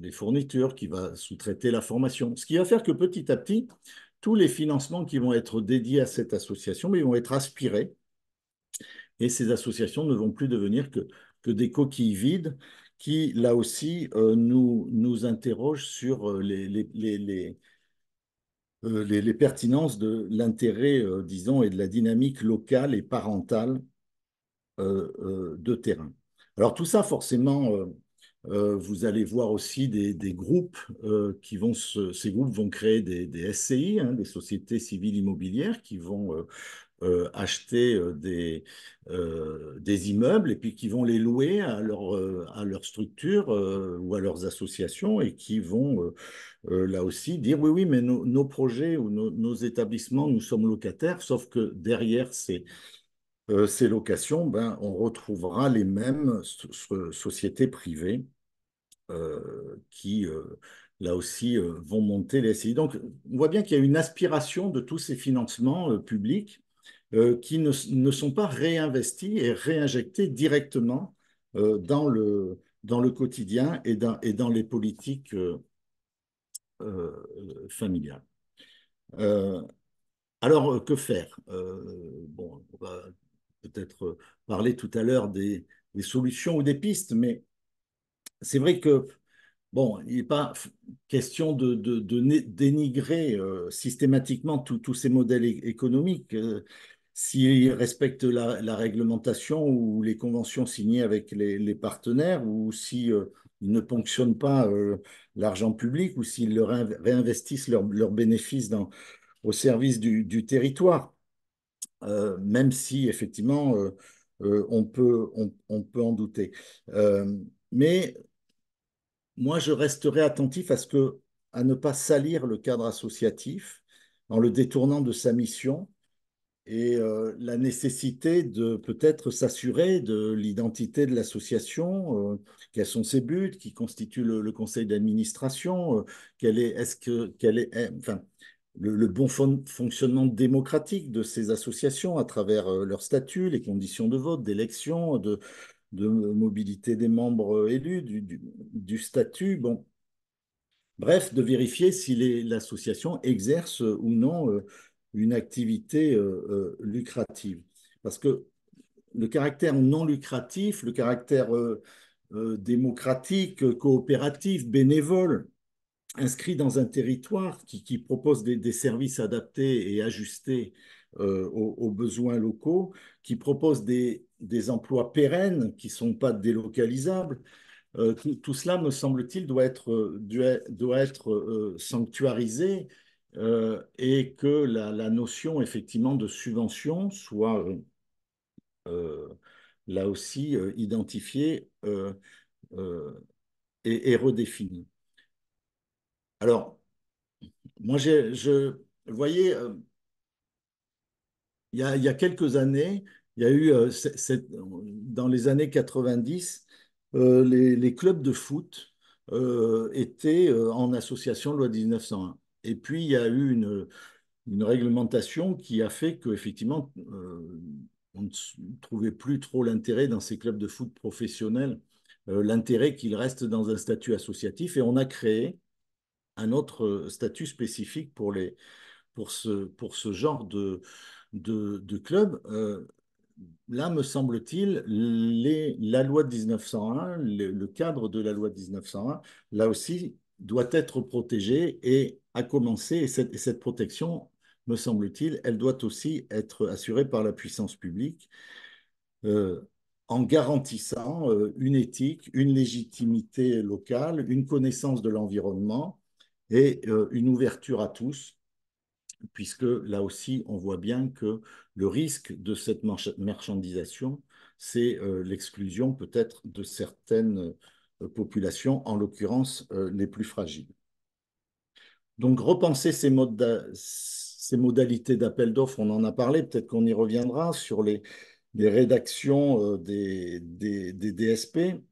D: les fournitures, qui va sous-traiter la formation. Ce qui va faire que petit à petit, tous les financements qui vont être dédiés à cette association, mais ils vont être aspirés et ces associations ne vont plus devenir que des coquilles vides qui, là aussi, nous interrogent sur les pertinences de l'intérêt, disons, et de la dynamique locale et parentale de terrain. Alors tout ça, forcément, vous allez voir aussi des groupes ces groupes vont créer des SCI, hein, des sociétés civiles immobilières qui vont acheter des immeubles et puis qui vont les louer à leur structure ou à leurs associations et qui vont là aussi dire oui, oui, mais nos projets ou nos établissements, nous sommes locataires, sauf que derrière ces locations, on retrouvera les mêmes sociétés privées qui, là aussi, vont monter les SCI. Donc, on voit bien qu'il y a une aspiration de tous ces financements publics qui ne sont pas réinvestis et réinjectés directement dans le quotidien et dans les politiques familiales. Alors, que faire? Bon, on va peut-être parler tout à l'heure des solutions ou des pistes, mais c'est vrai que, bon, il n'est pas question de dénigrer systématiquement tous ces modèles économiques. S'ils respectent la réglementation ou les conventions signées avec les partenaires, ou si, ils ne ponctionnent pas l'argent public, ou s'ils réinvestissent leurs bénéfices au service du territoire. Même si effectivement on peut en douter. Mais moi, je resterai attentif à ne pas salir le cadre associatif en le détournant de sa mission et la nécessité de peut-être s'assurer de l'identité de l'association, quels sont ses buts, qui constitue le conseil d'administration, enfin, le bon fonctionnement démocratique de ces associations à travers leurs statuts, les conditions de vote, d'élection, de mobilité des membres élus, du statut. Bon, bref, de vérifier si l'association exerce ou non une activité lucrative. Parce que le caractère non lucratif, le caractère démocratique, coopératif, bénévole, inscrit dans un territoire qui propose des services adaptés et ajustés aux besoins locaux, qui propose des emplois pérennes qui ne sont pas délocalisables, tout cela, me semble-t-il, doit être sanctuarisé et que la notion effectivement de subvention soit euh, là aussi identifiée et redéfinie. Alors, moi, vous voyez, il y a quelques années, il y a eu, dans les années 90, les clubs de foot étaient en association loi 1901. Et puis, il y a eu une réglementation qui a fait qu'effectivement, on ne trouvait plus trop l'intérêt dans ces clubs de foot professionnels, l'intérêt qu'ils restent dans un statut associatif. Et on a créé un autre statut spécifique pour ce genre de club. Là, me semble-t-il, la loi de 1901, le cadre de la loi de 1901, là aussi, doit être protégé et a commencé, et cette protection, me semble-t-il, elle doit aussi être assurée par la puissance publique euh, en garantissant une éthique, une légitimité locale, une connaissance de l'environnement et une ouverture à tous puisque là aussi, on voit bien que le risque de cette marchandisation, c'est l'exclusion peut-être de certaines populations, en l'occurrence les plus fragiles. Donc, repenser ces modalités d'appel d'offres, on en a parlé, peut-être qu'on y reviendra sur les rédactions des DSP.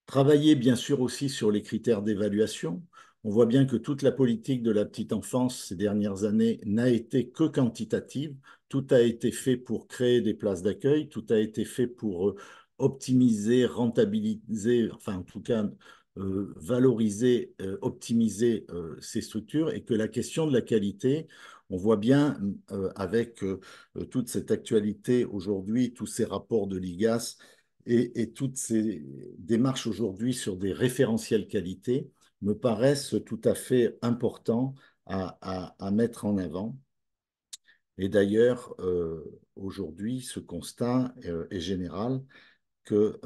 D: Travailler bien sûr aussi sur les critères d'évaluation. On voit bien que toute la politique de la petite enfance ces dernières années n'a été que quantitative. Tout a été fait pour créer des places d'accueil, tout a été fait pour optimiser, rentabiliser, enfin en tout cas valoriser, optimiser ces structures, et que la question de la qualité, on voit bien avec toute cette actualité aujourd'hui, tous ces rapports de l'IGAS, et toutes ces démarches aujourd'hui sur des référentiels qualité me paraissent tout à fait importants à mettre en avant. Et d'ailleurs, aujourd'hui, ce constat est général, que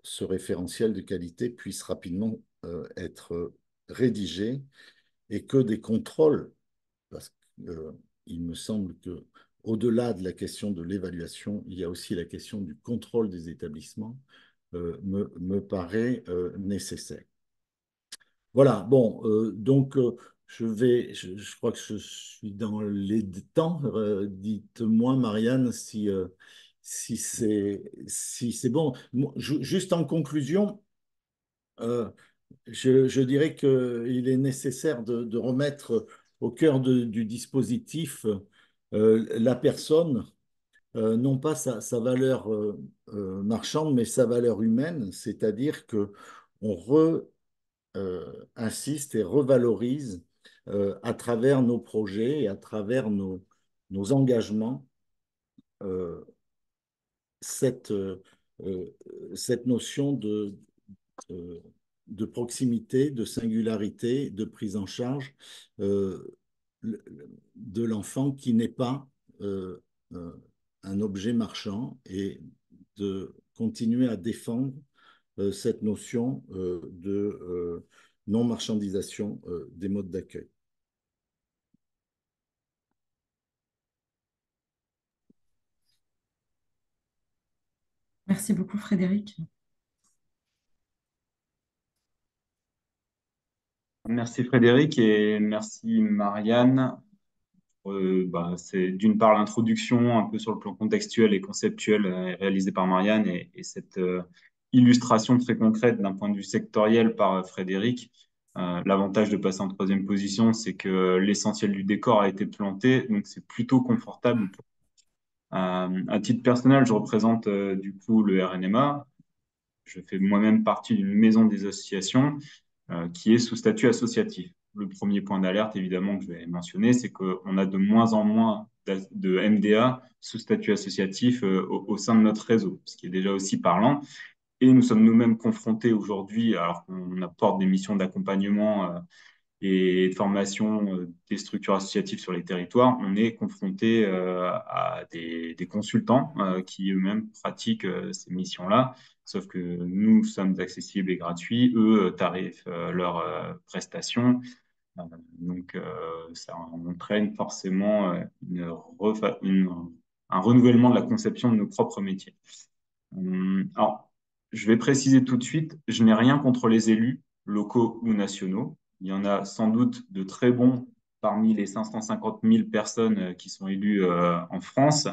D: ce référentiel de qualité puisse rapidement être rédigé, et que des contrôles, parce qu'il me semble que au-delà de la question de l'évaluation, il y a aussi la question du contrôle des établissements, me paraît nécessaire. Voilà, bon, donc je crois que je suis dans les temps. Dites-moi, Marianne, si c'est bon. Juste en conclusion, euh, je dirais qu'il est nécessaire de remettre au cœur du dispositif la personne, non pas sa valeur marchande, mais sa valeur humaine, c'est-à-dire que on insiste et revalorise à travers nos projets et à travers nos engagements euh, cette, euh, euh, cette notion euh, de proximité, de singularité, de prise en charge euh, de l'enfant qui n'est pas euh, euh, un objet marchand, et de continuer à défendre cette notion de non-marchandisation des modes d'accueil.
C: Merci beaucoup, Frédéric.
E: Merci Frédéric et merci Marianne. C'est d'une part l'introduction un peu sur le plan contextuel et conceptuel réalisée par Marianne, et cette illustration très concrète d'un point de vue sectoriel par Frédéric. L'avantage de passer en troisième position, c'est que l'essentiel du décor a été planté, donc c'est plutôt confortable. À titre personnel, je représente du coup le RNMA. Je fais moi-même partie d'une maison des associations qui est sous statut associatif. Le premier point d'alerte, évidemment, que je vais mentionner, c'est qu'on a de moins en moins de MDA sous statut associatif au sein de notre réseau, ce qui est déjà aussi parlant. Et nous sommes nous-mêmes confrontés aujourd'hui, alors qu'on apporte des missions d'accompagnement et de formation des structures associatives sur les territoires, on est confronté à des consultants qui eux-mêmes pratiquent ces missions-là, sauf que nous sommes accessibles et gratuits, eux tarifent leurs prestations. Donc, ça entraîne forcément un renouvellement de la conception de nos propres métiers. Alors, je vais préciser tout de suite, je n'ai rien contre les élus, locaux ou nationaux. Il y en a sans doute de très bons parmi les 550 000 personnes qui sont élues en France.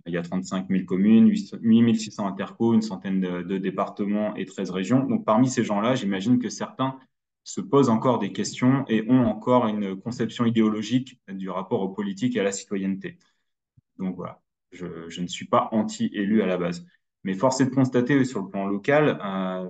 E: Il y a 35 000 communes, 8 600 intercos, une centaine de départements et 13 régions. Donc, parmi ces gens-là, j'imagine que certains se posent encore des questions et ont encore une conception idéologique du rapport aux politiques et à la citoyenneté. Donc voilà, je ne suis pas anti-élu à la base. Mais force est de constater sur le plan local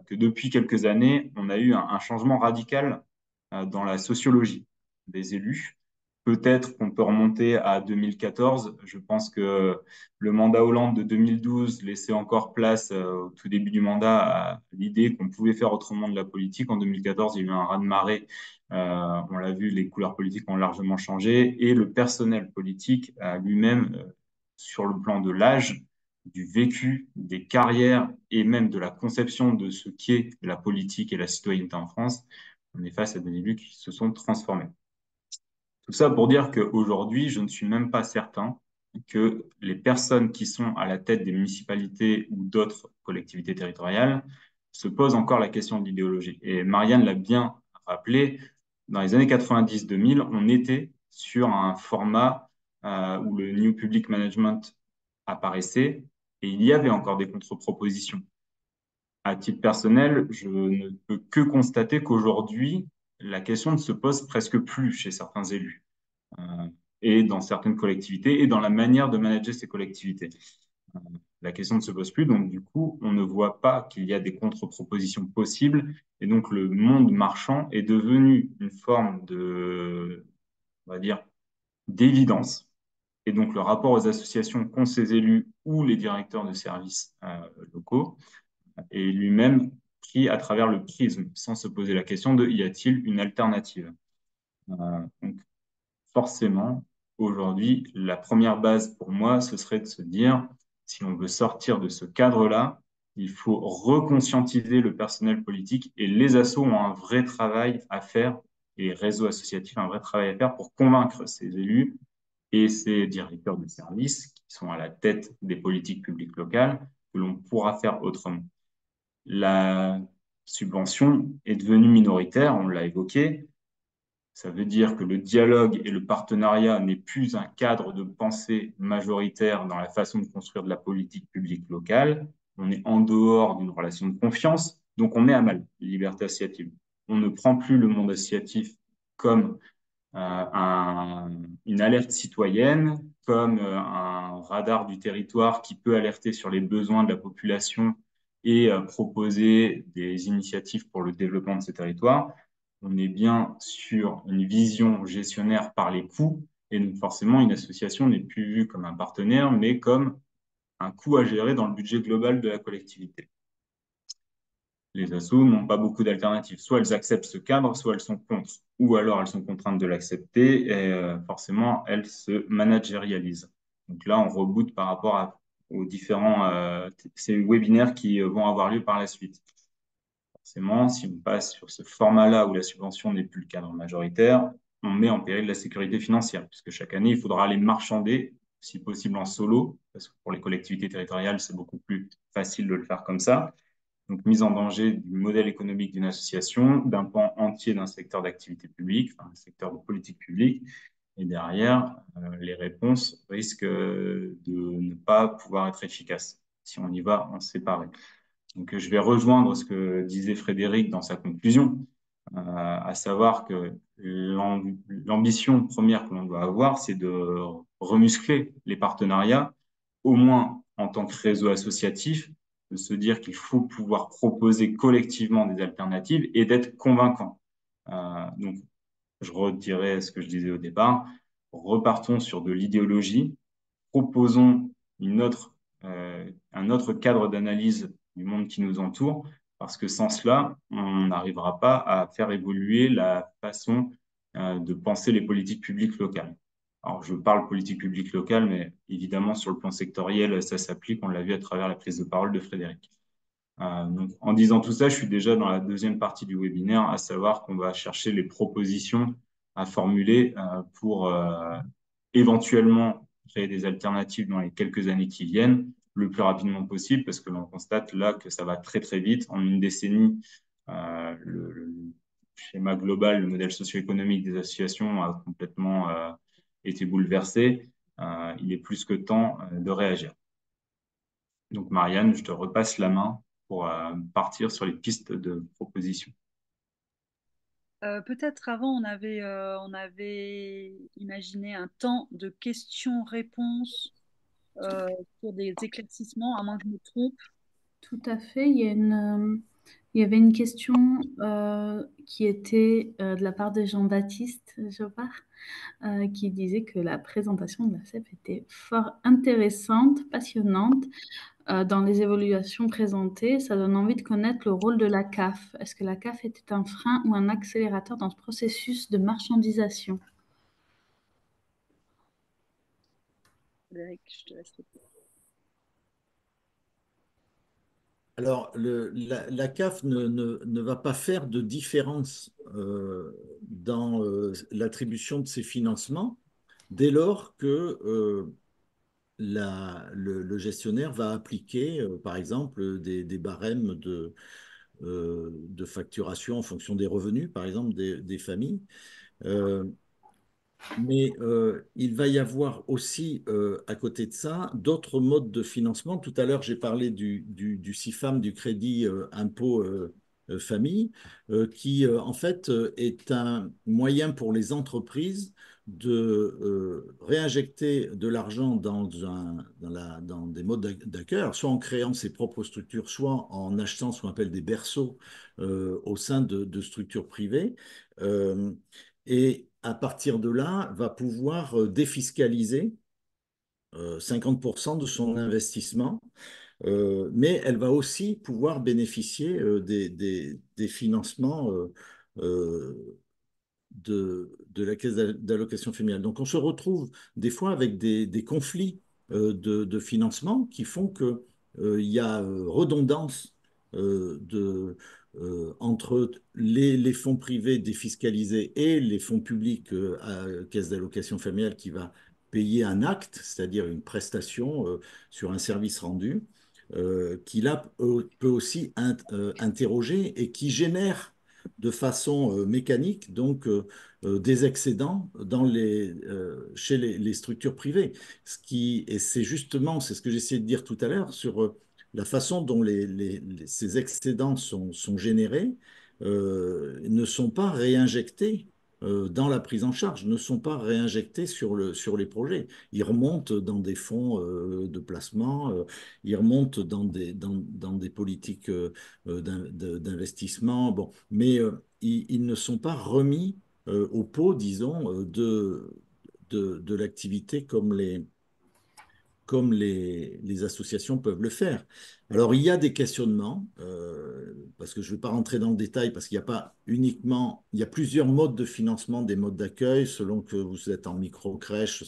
E: que depuis quelques années, on a eu un changement radical dans la sociologie des élus. Peut-être qu'on peut remonter à 2014. Je pense que le mandat Hollande de 2012 laissait encore place au tout début du mandat à l'idée qu'on pouvait faire autrement de la politique. En 2014, il y a eu un raz-de-marée. On l'a vu, les couleurs politiques ont largement changé et le personnel politique a lui-même, sur le plan de l'âge, du vécu, des carrières et même de la conception de ce qu'est la politique et la citoyenneté en France, on est face à des élus qui se sont transformés. Tout ça pour dire qu'aujourd'hui, je ne suis même pas certain que les personnes qui sont à la tête des municipalités ou d'autres collectivités territoriales se posent encore la question de l'idéologie. Et Marianne l'a bien rappelé, dans les années 90-2000, on était sur un format où le New Public Management apparaissait et il y avait encore des contre-propositions. À titre personnel, je ne peux que constater qu'aujourd'hui, la question ne se pose presque plus chez certains élus et dans certaines collectivités et dans la manière de manager ces collectivités. Euh, la question ne se pose plus, donc du coup, on ne voit pas qu'il y a des contre-propositions possibles et donc le monde marchand est devenu une forme de, on va dire, d'évidence. Et donc le rapport aux associations qu'ont ces élus ou les directeurs de services locaux est lui-même pris à travers le prisme, sans se poser la question de y a-t-il une alternative. Donc forcément, aujourd'hui, la première base pour moi, ce serait de se dire, si on veut sortir de ce cadre-là, il faut reconscientiser le personnel politique et les assos ont un vrai travail à faire et les réseaux associatifs ont un vrai travail à faire pour convaincre ces élus et ces directeurs de services qui sont à la tête des politiques publiques locales que l'on pourra faire autrement. La subvention est devenue minoritaire, on l'a évoqué. Ça veut dire que le dialogue et le partenariat n'est plus un cadre de pensée majoritaire dans la façon de construire de la politique publique locale. On est en dehors d'une relation de confiance, donc on met à mal les libertés associatives. On ne prend plus le monde associatif comme une alerte citoyenne, comme un radar du territoire qui peut alerter sur les besoins de la population et proposer des initiatives pour le développement de ces territoires. On est bien sur une vision gestionnaire par les coûts et donc forcément une association n'est plus vue comme un partenaire mais comme un coût à gérer dans le budget global de la collectivité. Les assos n'ont pas beaucoup d'alternatives. Soit elles acceptent ce cadre, soit elles sont contre. Ou alors elles sont contraintes de l'accepter et forcément elles se managérialisent. Donc là, on reboot par rapport aux différents ces webinaires qui vont avoir lieu par la suite. Forcément, si on passe sur ce format-là où la subvention n'est plus le cadre majoritaire, on met en péril la sécurité financière, puisque chaque année, il faudra aller marchander, si possible en solo, parce que pour les collectivités territoriales, c'est beaucoup plus facile de le faire comme ça. Donc, mise en danger du modèle économique d'une association, d'un pan entier d'un secteur d'activité publique, un secteur de politique publique. Et derrière, les réponses risquent de ne pas pouvoir être efficaces si on y va en séparé. Donc, je vais rejoindre ce que disait Frédéric dans sa conclusion, à savoir que l'ambition première que l'on doit avoir, c'est de remuscler les partenariats, au moins en tant que réseau associatif, de se dire qu'il faut pouvoir proposer collectivement des alternatives et d'être convaincant. Donc, je redirai ce que je disais au départ. Repartons sur de l'idéologie, proposons un autre cadre d'analyse du monde qui nous entoure, parce que sans cela, on n'arrivera pas à faire évoluer la façon de penser les politiques publiques locales. Alors, je parle politique publique locale, mais évidemment, sur le plan sectoriel, ça s'applique. On l'a vu à travers la prise de parole de Frédéric. Donc, en disant tout ça, je suis déjà dans la deuxième partie du webinaire, à savoir qu'on va chercher les propositions à formuler pour éventuellement créer des alternatives dans les quelques années qui viennent, le plus rapidement possible, parce que l'on constate là que ça va très très vite. En une décennie, le schéma global, le modèle socio-économique des associations a complètement été bouleversé. Il est plus que temps de réagir. Donc Marianne, je te repasse la main pour partir sur les pistes de proposition.
B: Peut-être avant, on avait imaginé un temps de questions-réponses pour des éclaircissements, à moins que je me trompe.
A: Tout à fait. Il y avait une question qui était de la part de Jean-Baptiste Jobard, qui disait que la présentation de la CEP était fort intéressante, passionnante. Dans les évaluations présentées, ça donne envie de connaître le rôle de la CAF. Est-ce que la CAF était un frein ou un accélérateur dans ce processus de marchandisation?
B: Frédéric, je te laisse répondre.
D: Alors, la CAF ne va pas faire de différence dans l'attribution de ces financements dès lors que le gestionnaire va appliquer, par exemple, des barèmes de facturation en fonction des revenus, par exemple, des familles. Euh, mais il va y avoir aussi, à côté de ça, d'autres modes de financement. Tout à l'heure, j'ai parlé du CIFAM, du crédit impôt famille, qui en fait est un moyen pour les entreprises de réinjecter de l'argent dans des modes d'accueil, alors soit en créant ses propres structures, soit en achetant ce qu'on appelle des berceaux au sein de structures privées. Euh, et à partir de là, va pouvoir défiscaliser 50% de son investissement, mais elle va aussi pouvoir bénéficier des financements euh, de la caisse d'allocation familiale. Donc on se retrouve des fois avec des conflits de financement qui font que il y a redondance entre les fonds privés défiscalisés et les fonds publics à caisse d'allocation familiale qui va payer un acte, c'est-à-dire une prestation sur un service rendu, qui là peut aussi interroger et qui génère de façon mécanique donc des excédents chez les structures privées. Et c'est justement, c'est ce que j'essayais de dire tout à l'heure, sur la façon dont ces excédents sont générés, ne sont pas réinjectés dans la prise en charge, ne sont pas réinjectés sur les projets. Ils remontent dans des fonds de placement, ils remontent dans des politiques d'investissement, bon, mais ils ne sont pas remis au pot, disons, de l'activité comme les associations peuvent le faire. Alors, il y a des questionnements, parce que je ne vais pas rentrer dans le détail, parce qu'il n'y a pas uniquement, il y a plusieurs modes de financement des modes d'accueil, selon que vous êtes en micro-crèche,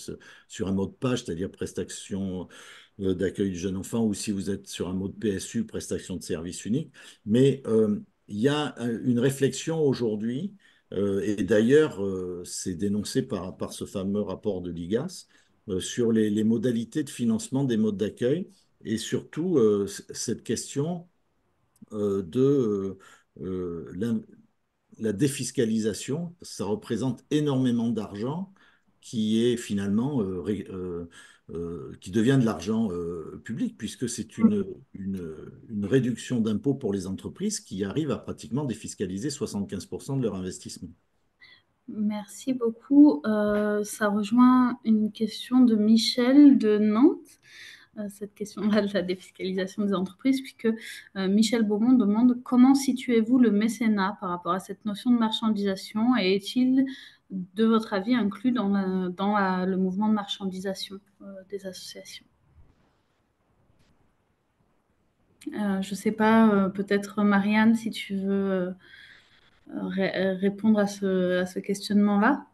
D: sur un mode PAGE, c'est-à-dire prestation d'accueil du jeune enfant, ou si vous êtes sur un mode PSU, prestation de service unique. Mais il y a une réflexion aujourd'hui, et d'ailleurs, c'est dénoncé par ce fameux rapport de l'IGAS, sur les modalités de financement des modes d'accueil et surtout cette question de la défiscalisation. Ça représente énormément d'argent qui est finalement qui devient de l'argent public puisque c'est une réduction d'impôts pour les entreprises qui arrive à pratiquement défiscaliser 75% de leur investissement.
A: Merci beaucoup. Ça rejoint une question de Michel de Nantes, cette question-là de la défiscalisation des entreprises, puisque Michel Beaumont demande comment situez-vous le mécénat par rapport à cette notion de marchandisation et est-il, de votre avis, inclus dans le mouvement de marchandisation des associations? Je ne sais pas, peut-être Marianne, si tu veux répondre à ce questionnement-là.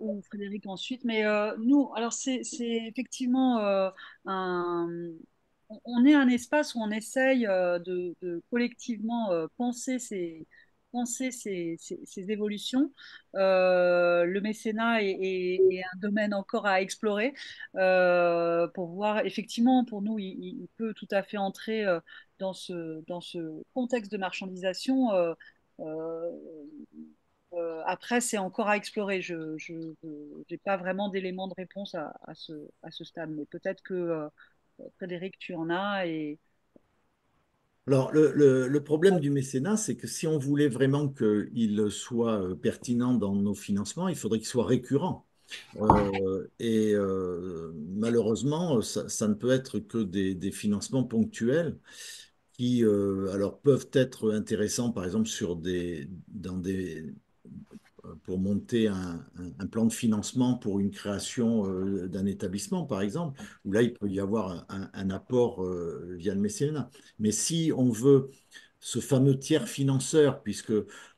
B: Ou Frédéric ensuite. Mais nous, alors c'est effectivement on est un espace où on essaye de collectivement penser ces évolutions. Le mécénat est un domaine encore à explorer pour voir, effectivement, pour nous, il peut tout à fait entrer dans ce contexte de marchandisation. Euh, Après, c'est encore à explorer. Je n'ai pas vraiment d'éléments de réponse à ce stade, mais peut-être que Frédéric, tu en as.
D: Alors, le problème du mécénat, c'est que si on voulait vraiment qu'il soit pertinent dans nos financements, il faudrait qu'il soit récurrent. Et malheureusement, ça ne peut être que des financements ponctuels qui alors peuvent être intéressants, par exemple, pour monter un plan de financement pour une création d'un établissement, par exemple, où là, il peut y avoir un apport via le mécénat. Mais si on veut ce fameux tiers financeur, puisque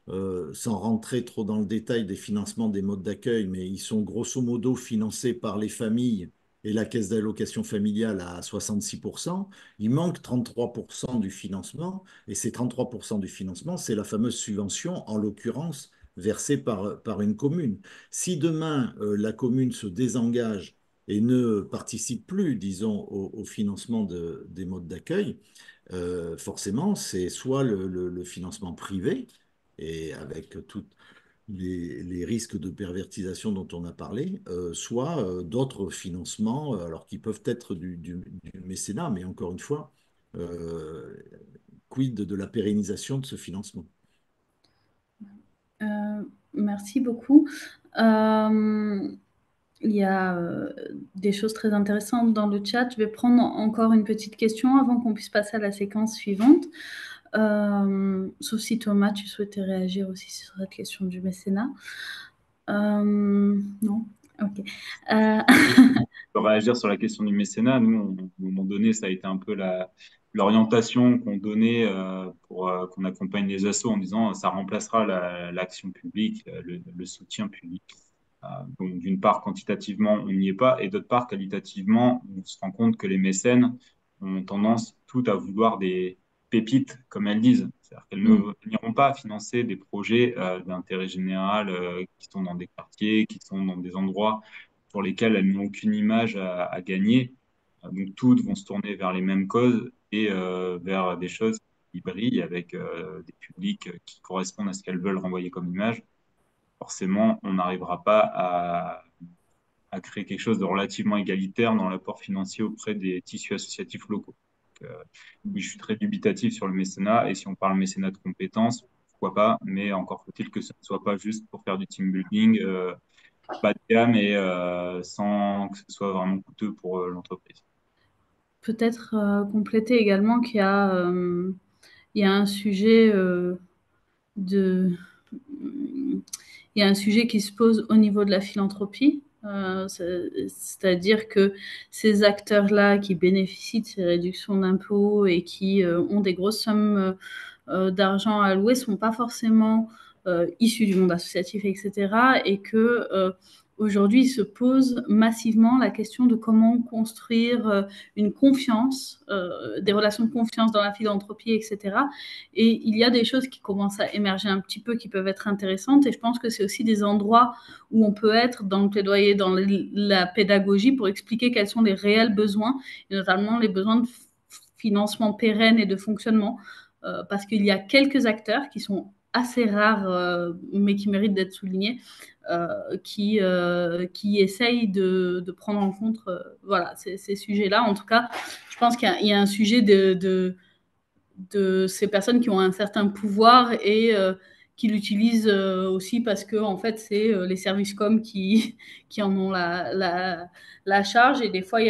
D: sans rentrer trop dans le détail des financements des modes d'accueil, mais ils sont grosso modo financés par les familles et la caisse d'allocation familiale à 66%, il manque 33% du financement. Et ces 33% du financement, c'est la fameuse subvention, en l'occurrence, versée par une commune. Si demain, la commune se désengage et ne participe plus, disons, au financement des modes d'accueil, forcément, c'est soit le financement privé, et avec toutes les risques de pervertisation dont on a parlé, soit d'autres financements, alors qui peuvent être du mécénat, mais encore une fois, euh, quid de la pérennisation de ce financement?
A: Merci beaucoup. Il y a des choses très intéressantes dans le chat. Je vais prendre encore une petite question avant qu'on puisse passer à la séquence suivante. Sauf si Thomas, tu souhaitais réagir aussi sur cette question du mécénat. Non. Ok.
E: Je peux réagir sur la question du mécénat. Nous, à un moment donné, ça a été un peu l'orientation qu'on donnait pour qu'on accompagne les assos en disant ça remplacera l'action publique, le soutien public. Donc, d'une part, quantitativement, on n'y est pas, et d'autre part, qualitativement, on se rend compte que les mécènes ont tendance toutes à vouloir des pépites, comme elles disent. C'est-à-dire qu'elles n'iront pas financer des projets d'intérêt général qui sont dans des quartiers, qui sont dans des endroits pour lesquels elles n'ont aucune image à gagner. Donc, toutes vont se tourner vers les mêmes causes et vers des choses qui brillent avec des publics qui correspondent à ce qu'elles veulent renvoyer comme image. Forcément, on n'arrivera pas à créer quelque chose de relativement égalitaire dans l'apport financier auprès des tissus associatifs locaux. Donc, oui, je suis très dubitatif sur le mécénat, et si on parle mécénat de compétences, pourquoi pas, mais encore faut-il que ce ne soit pas juste pour faire du team building, bas de gamme et sans que ce soit vraiment coûteux pour l'entreprise.
A: Peut-être compléter également qu'il y a un sujet de... Il y a un sujet qui se pose au niveau de la philanthropie, c'est-à-dire que ces acteurs-là qui bénéficient de ces réductions d'impôts et qui ont des grosses sommes d'argent à allouer ne sont pas forcément issus du monde associatif, etc. Et que aujourd'hui, il se pose massivement la question de comment construire une confiance, des relations de confiance dans la philanthropie, etc. Et il y a des choses qui commencent à émerger un petit peu, qui peuvent être intéressantes. Et je pense que c'est aussi des endroits où on peut être dans le plaidoyer, dans la pédagogie, pour expliquer quels sont les réels besoins, et notamment les besoins de financement pérenne et de fonctionnement. Parce qu'il y a quelques acteurs qui sont assez rares, mais qui méritent d'être soulignés, qui essayent de prendre en compte voilà, ces sujets-là. En tout cas, je pense qu'il y a un sujet de ces personnes qui ont un certain pouvoir et qui l'utilisent aussi parce que en fait c'est les services com qui en ont la charge, et des fois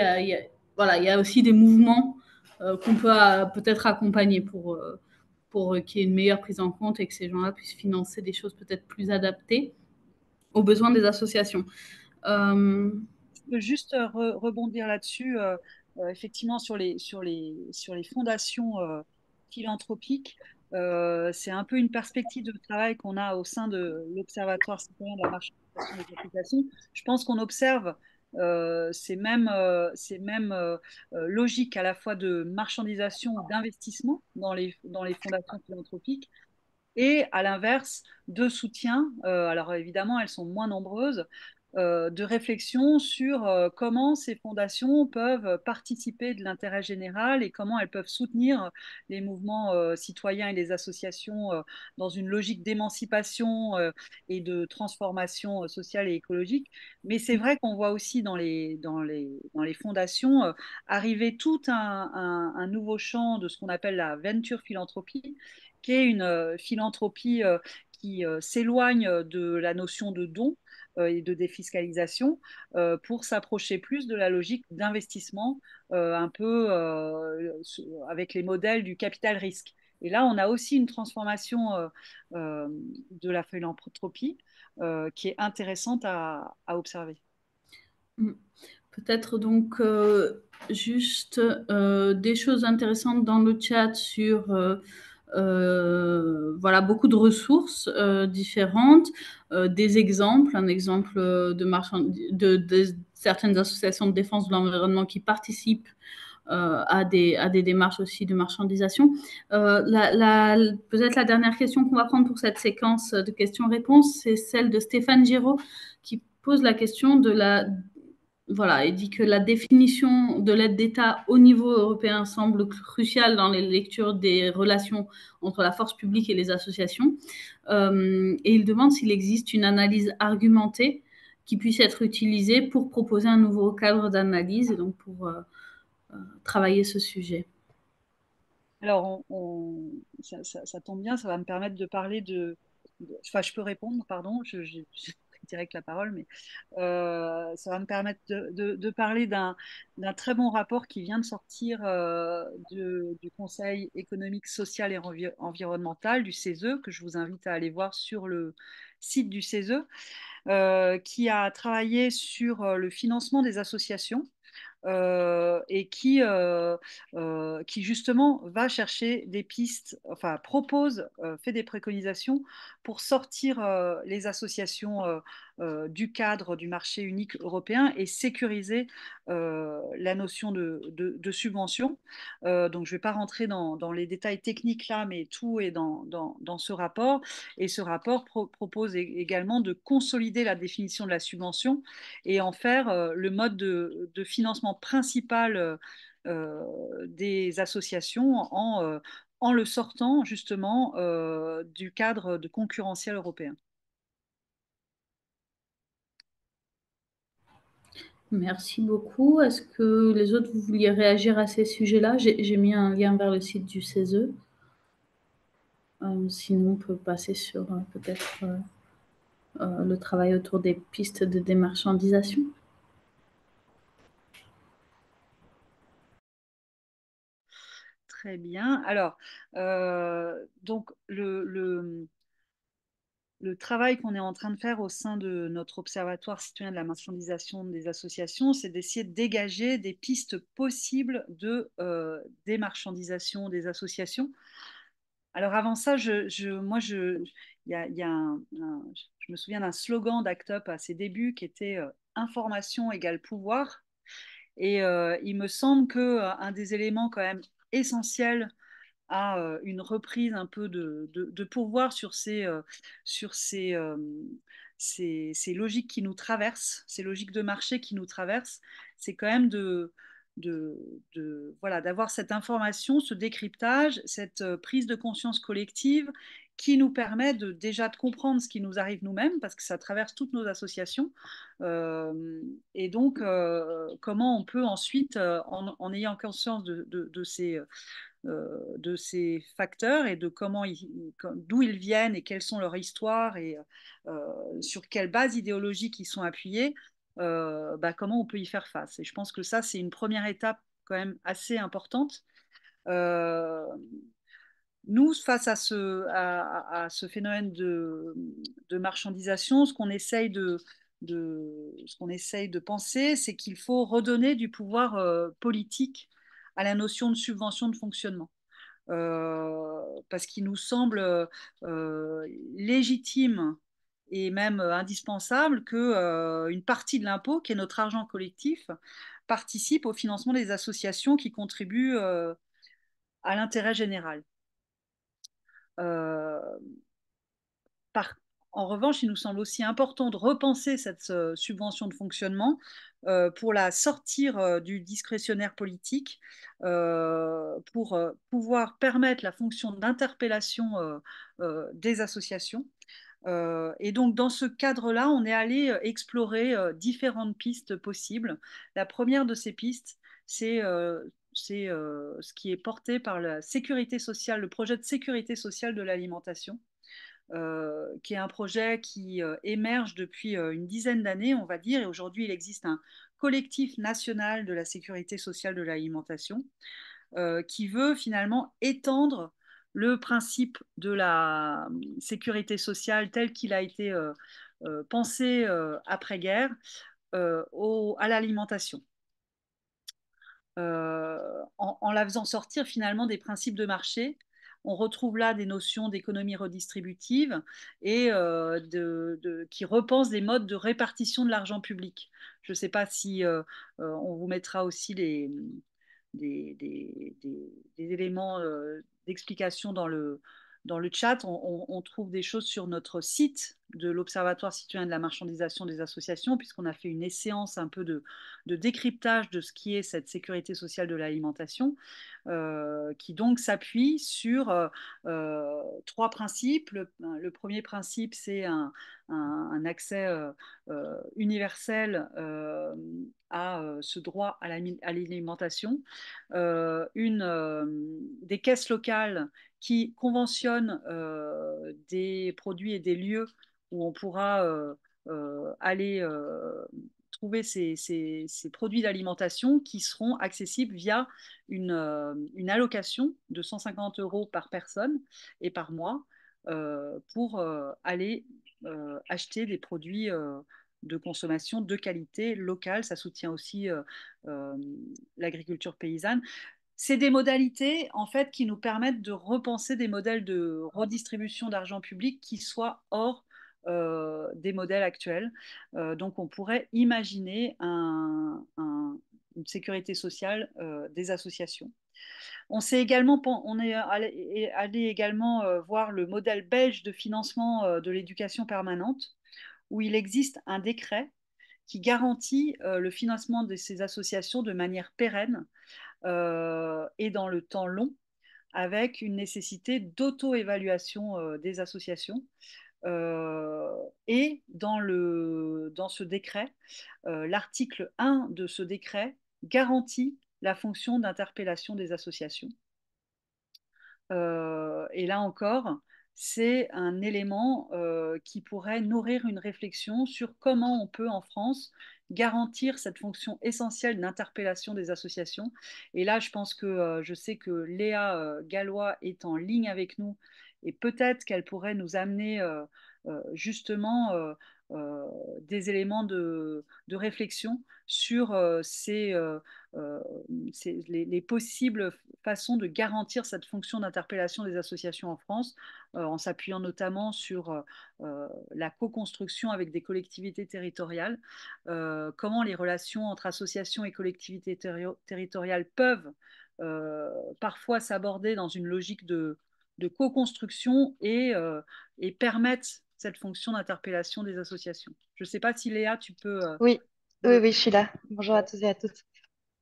A: voilà, il y a aussi des mouvements qu'on peut peut-être accompagner pour qu'il y ait une meilleure prise en compte et que ces gens-là puissent financer des choses peut-être plus adaptées aux besoins des associations.
B: Je peux juste rebondir là-dessus, effectivement, sur les fondations philanthropiques. C'est un peu une perspective de travail qu'on a au sein de l'Observatoire citoyen de la marchandisation des applications. Je pense qu'on observe ces mêmes logiques à la fois de marchandisation ou d'investissement dans les fondations philanthropiques, et à l'inverse de soutien. Alors évidemment, elles sont moins nombreuses, de réflexion sur comment ces fondations peuvent participer de l'intérêt général et comment elles peuvent soutenir les mouvements citoyens et les associations dans une logique d'émancipation et de transformation sociale et écologique. Mais c'est vrai qu'on voit aussi dans les fondations arriver tout un nouveau champ de ce qu'on appelle la venture philanthropie, qui est une philanthropie qui s'éloigne de la notion de don et de défiscalisation pour s'approcher plus de la logique d'investissement, un peu avec les modèles du capital risque. Et là, on a aussi une transformation de la philanthropie qui est intéressante à observer.
A: Peut-être donc juste des choses intéressantes dans le chat sur Voilà, beaucoup de ressources différentes, des exemples, un exemple de certaines associations de défense de l'environnement qui participent à des démarches aussi de marchandisation. Peut-être la dernière question qu'on va prendre pour cette séquence de questions-réponses, c'est celle de Stéphane Giraud qui pose la question de voilà, il dit que la définition de l'aide d'État au niveau européen semble cruciale dans les lectures des relations entre la force publique et les associations. Et il demande s'il existe une analyse argumentée qui puisse être utilisée pour proposer un nouveau cadre d'analyse et donc pour travailler ce sujet.
B: Alors, ça tombe bien, ça va me permettre de parler enfin, je peux répondre, pardon, j'ai pris direct la parole, mais ça va me permettre de parler d'un très bon rapport qui vient de sortir du Conseil économique, social et environnemental, du CESE, que je vous invite à aller voir sur le site du CESE, qui a travaillé sur le financement des associations. Et qui justement va chercher des pistes, enfin propose, fait des préconisations pour sortir les associations du cadre du marché unique européen et sécuriser la notion de subvention. Donc je ne vais pas rentrer dans les détails techniques là, mais tout est dans ce rapport. Et ce rapport propose également de consolider la définition de la subvention et en faire le mode de financement principal des associations en le sortant justement du cadre de concurrentiel européen.
A: Merci beaucoup. Est-ce que les autres, vous vouliez réagir à ces sujets-là? J'ai mis un lien vers le site du CESE. Sinon, on peut passer sur peut-être le travail autour des pistes de démarchandisation.
B: Très bien. Alors, donc le travail qu'on est en train de faire au sein de notre observatoire citoyen de la marchandisation des associations, c'est d'essayer de dégager des pistes possibles de démarchandisation des associations. Alors avant ça, il y a je me souviens d'un slogan d'Act Up à ses débuts qui était information égale pouvoir. Et il me semble que un des éléments quand même essentiels à une reprise un peu de pouvoir sur ces logiques qui nous traversent, ces logiques de marché qui nous traversent, c'est quand même voilà, d'avoir cette information, ce décryptage, cette prise de conscience collective qui nous permet déjà de comprendre ce qui nous arrive nous-mêmes, parce que ça traverse toutes nos associations. Et donc, comment on peut ensuite, en ayant conscience de ces facteurs et de d'où ils viennent et quelles sont leurs histoires et sur quelle base idéologique ils sont appuyés, comment on peut y faire face. Et je pense que ça, c'est une première étape quand même assez importante. Nous, face à ce phénomène de marchandisation, ce qu'on essaye de penser, c'est qu'il faut redonner du pouvoir politique à la notion de subvention de fonctionnement. Parce qu'il nous semble légitime et même indispensable que une partie de l'impôt, qui est notre argent collectif, participe au financement des associations qui contribuent à l'intérêt général. Euh, par, En revanche, il nous semble aussi important de repenser cette subvention de fonctionnement pour la sortir du discrétionnaire politique, pour pouvoir permettre la fonction d'interpellation des associations. Et donc, dans ce cadre-là, on est allé explorer différentes pistes possibles. La première de ces pistes, c'est ce qui est porté par la sécurité sociale, le projet de sécurité sociale de l'alimentation, qui est un projet qui émerge depuis une dizaine d'années, on va dire, et aujourd'hui, il existe un collectif national de la sécurité sociale de l'alimentation qui veut finalement étendre le principe de la sécurité sociale tel qu'il a été pensé après-guerre à l'alimentation. En la faisant sortir finalement des principes de marché on retrouve là des notions d'économie redistributive et qui repensent des modes de répartition de l'argent public. Je ne sais pas si on vous mettra aussi des éléments d'explication dans le chat. On trouve des choses sur notre site de l'Observatoire citoyen de la marchandisation des associations, puisqu'on a fait une séance un peu de décryptage de ce qui est cette sécurité sociale de l'alimentation, qui donc s'appuie sur trois principes. Le premier principe, c'est un accès universel à ce droit à l'alimentation, des caisses locales qui conventionnent des produits et des lieux où on pourra aller trouver ces produits d'alimentation qui seront accessibles via une allocation de 150 € par personne et par mois pour aller acheter des produits de consommation de qualité locale. Ça soutient aussi l'agriculture paysanne. C'est des modalités en fait qui nous permettent de repenser des modèles de redistribution d'argent public qui soient hors des modèles actuels. Donc on pourrait imaginer une sécurité sociale des associations. On est allé également voir le modèle belge de financement de l'éducation permanente, où il existe un décret qui garantit le financement de ces associations de manière pérenne et dans le temps long, avec une nécessité d'auto-évaluation des associations. Et dans ce décret, l'article 1 de ce décret garantit la fonction d'interpellation des associations. Et là encore, c'est un élément qui pourrait nourrir une réflexion sur comment on peut en France garantir cette fonction essentielle d'interpellation des associations. Et là, je sais que Léa Gallois est en ligne avec nous et peut-être qu'elle pourrait nous amener justement des éléments de réflexion sur les possibles façons de garantir cette fonction d'interpellation des associations en France, en s'appuyant notamment sur la co-construction avec des collectivités territoriales, comment les relations entre associations et collectivités territoriales peuvent parfois s'aborder dans une logique de co-construction et permettre cette fonction d'interpellation des associations. Je ne sais pas si Léa, tu peux...
F: Oui, oui, je suis là. Bonjour à tous et à toutes.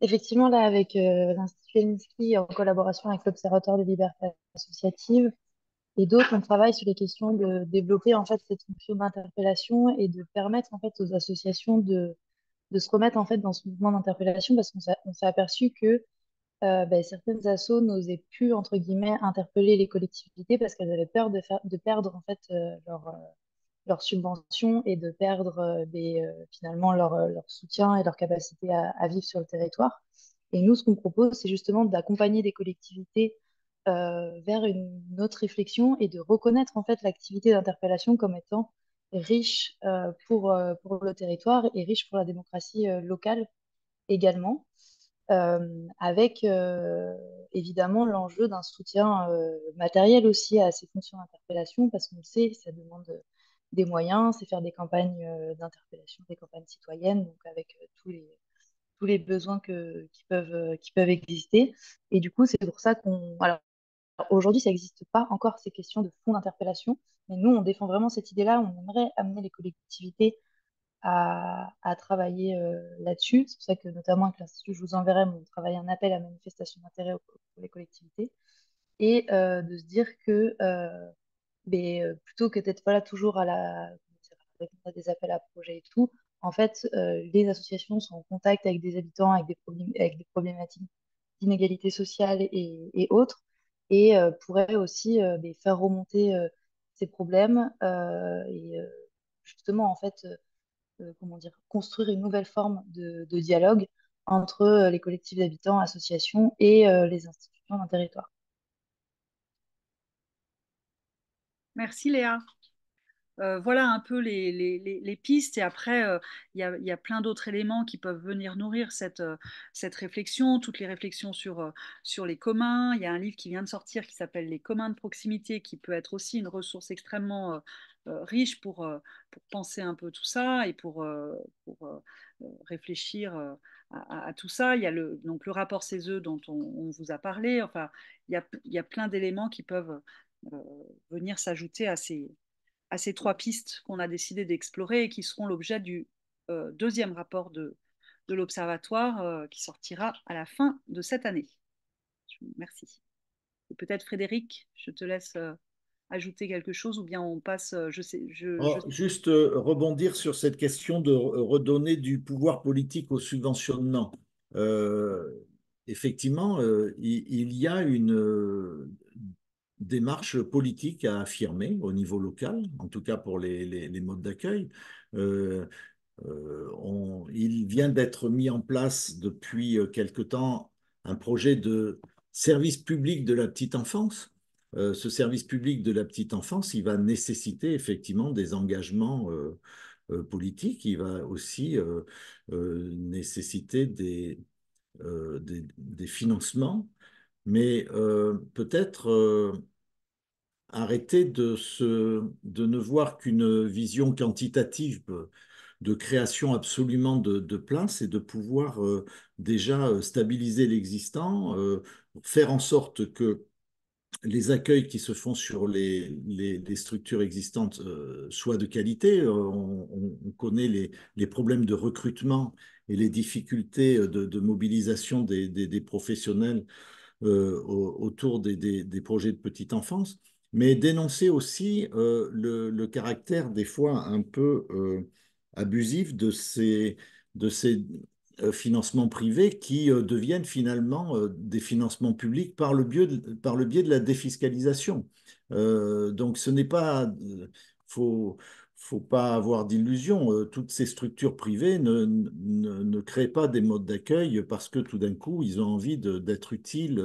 F: Effectivement, là, avec l'Institut Helsinki, en collaboration avec l'Observatoire des libertés associatives et d'autres, on travaille sur les questions de développer en fait cette fonction d'interpellation et de permettre en fait aux associations de se remettre en fait dans ce mouvement d'interpellation parce on s'est aperçu que certaines assos n'osaient plus entre guillemets interpeller les collectivités parce qu'elles avaient peur de perdre en fait leur subvention et de perdre finalement leur soutien et leur capacité à vivre sur le territoire. Et nous, ce qu'on propose, c'est justement d'accompagner des collectivités vers une autre réflexion et de reconnaître en fait l'activité d'interpellation comme étant riche pour le territoire et riche pour la démocratie locale également, avec évidemment l'enjeu d'un soutien matériel aussi à ces fonctions d'interpellation, parce qu'on le sait, ça demande des moyens, c'est faire des campagnes d'interpellation, des campagnes citoyennes, donc avec tous les besoins qui peuvent exister. Et du coup, c'est pour ça alors, aujourd'hui, ça n'existe pas encore ces questions de fonds d'interpellation, mais nous, on défend vraiment cette idée-là. On aimerait amener les collectivités à travailler là-dessus. C'est pour ça que, notamment avec l'Institut, je vous enverrai mon travail, un appel à manifestation d'intérêt pour les collectivités, et de se dire que plutôt que d'être voilà, toujours répondre à des appels à projets et tout, en fait, les associations sont en contact avec des habitants, avec des problématiques d'inégalité sociale et autres, et pourraient aussi faire remonter ces problèmes et justement, en fait, comment dire, construire une nouvelle forme de dialogue entre les collectifs d'habitants, associations et les institutions d'un territoire.
B: Merci Léa. Voilà un peu les pistes. Et après, il y a plein d'autres éléments qui peuvent venir nourrir cette réflexion, toutes les réflexions sur les communs. Il y a un livre qui vient de sortir qui s'appelle Les communs de proximité, qui peut être aussi une ressource extrêmement riche pour penser un peu tout ça et pour réfléchir à tout ça. Il y a donc le rapport CESE dont on vous a parlé. Enfin, il y a plein d'éléments qui peuvent euh, venir s'ajouter à ces trois pistes qu'on a décidé d'explorer et qui seront l'objet du deuxième rapport de l'Observatoire qui sortira à la fin de cette année. Merci. Et peut-être Frédéric, je te laisse ajouter quelque chose ou bien on passe, je sais,
D: Oh, juste rebondir sur cette question de redonner du pouvoir politique au subventionnement. Euh, Effectivement, il y a une démarche politique à affirmer au niveau local, en tout cas pour les modes d'accueil. Euh, il vient d'être mis en place depuis quelque temps un projet de service public de la petite enfance. Ce service public de la petite enfance, il va nécessiter effectivement des engagements politiques. Il va aussi nécessiter des financements, mais peut-être arrêter de ne voir qu'une vision quantitative de création absolument de places et de pouvoir déjà stabiliser l'existant, faire en sorte que les accueils qui se font sur les structures existantes soient de qualité. On connaît les problèmes de recrutement et les difficultés de mobilisation des professionnels autour des projets de petite enfance, mais dénoncer aussi le caractère des fois un peu abusif de ces financements privés qui deviennent finalement des financements publics par le biais de la défiscalisation. Donc ce n'est pas... faut, faut pas avoir d'illusions. Toutes ces structures privées ne créent pas des modes d'accueil parce que tout d'un coup, ils ont envie d'être utiles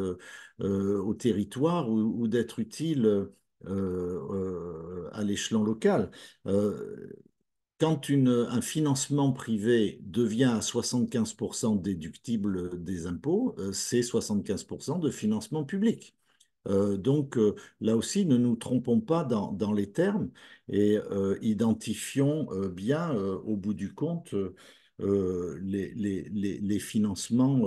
D: au territoire ou d'être utiles à l'échelon local. Euh, Quand un financement privé devient à 75% déductible des impôts, c'est 75% de financement public. Donc là aussi, ne nous trompons pas dans les termes et identifions bien au bout du compte les financements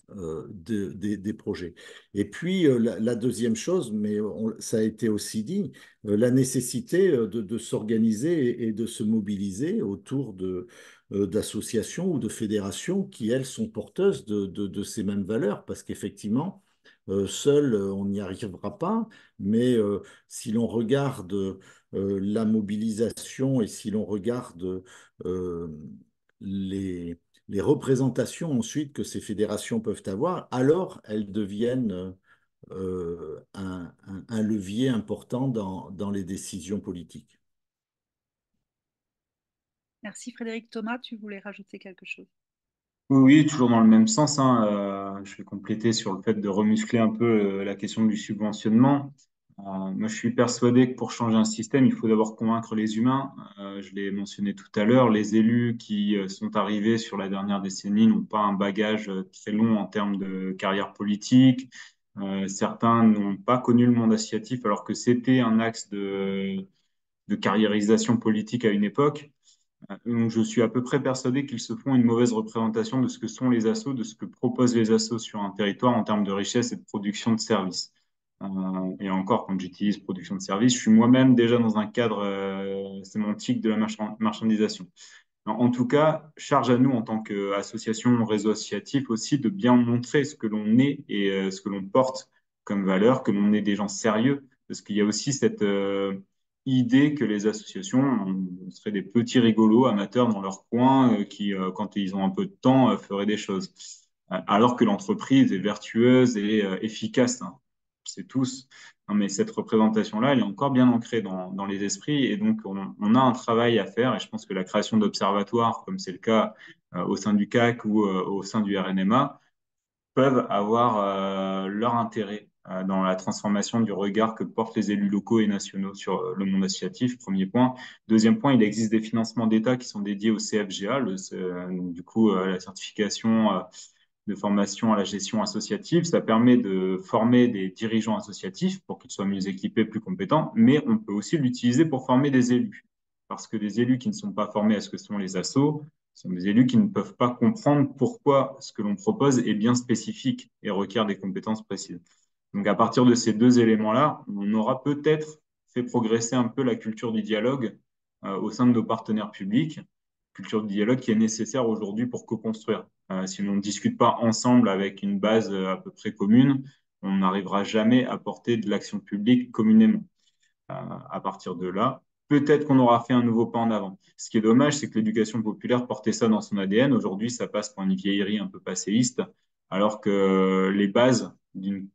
D: des projets. Et puis la deuxième chose, mais ça a été aussi dit, la nécessité de s'organiser et de se mobiliser autour d'associations ou de fédérations qui, elles, sont porteuses de ces mêmes valeurs, parce qu'effectivement, seul, on n'y arrivera pas, mais si l'on regarde la mobilisation et si l'on regarde euh, les représentations ensuite que ces fédérations peuvent avoir, alors elles deviennent un levier important dans les décisions politiques.
B: Merci Frédéric. Thomas, tu voulais rajouter quelque chose?
E: Oui, oui, toujours dans le même sens, hein. Je vais compléter sur le fait de remuscler un peu la question du subventionnement. Moi, je suis persuadé que pour changer un système, il faut d'abord convaincre les humains. Je l'ai mentionné tout à l'heure, les élus qui sont arrivés sur la dernière décennie n'ont pas un bagage très long en termes de carrière politique. Certains n'ont pas connu le monde associatif alors que c'était un axe de carriérisation politique à une époque. Donc, je suis à peu près persuadé qu'ils se font une mauvaise représentation de ce que sont les assos, de ce que proposent les assos sur un territoire en termes de richesse et de production de services. Et encore, quand j'utilise production de services, je suis moi-même déjà dans un cadre sémantique de la marchandisation. En tout cas, charge à nous en tant qu'association, réseau associatif aussi, de bien montrer ce que l'on est et ce que l'on porte comme valeur, que l'on est des gens sérieux, parce qu'il y a aussi cette idée que les associations on seraient des petits rigolos amateurs dans leur coin qui, quand ils ont un peu de temps, feraient des choses. Alors que l'entreprise est vertueuse et efficace, hein. C'est tous. Non, mais cette représentation-là, elle est encore bien ancrée dans les esprits et donc on a un travail à faire et je pense que la création d'observatoires, comme c'est le cas au sein du CAC ou au sein du RNMA, peuvent avoir leur intérêt dans la transformation du regard que portent les élus locaux et nationaux sur le monde associatif, premier point. Deuxième point, il existe des financements d'État qui sont dédiés au CFGA, du coup, la certification de formation à la gestion associative. Ça permet de former des dirigeants associatifs pour qu'ils soient mieux équipés, plus compétents, mais on peut aussi l'utiliser pour former des élus. Parce que des élus qui ne sont pas formés à ce que sont les assos sont des élus qui ne peuvent pas comprendre pourquoi ce que l'on propose est bien spécifique et requiert des compétences précises. Donc, à partir de ces deux éléments-là, on aura peut-être fait progresser un peu la culture du dialogue au sein de nos partenaires publics, culture du dialogue qui est nécessaire aujourd'hui pour co-construire. Si on ne discute pas ensemble avec une base à peu près commune, on n'arrivera jamais à porter de l'action publique communément. À partir de là, peut-être qu'on aura fait un nouveau pas en avant. Ce qui est dommage, c'est que l'éducation populaire portait ça dans son ADN. Aujourd'hui, ça passe pour une vieillerie un peu passéiste, alors que les bases d'une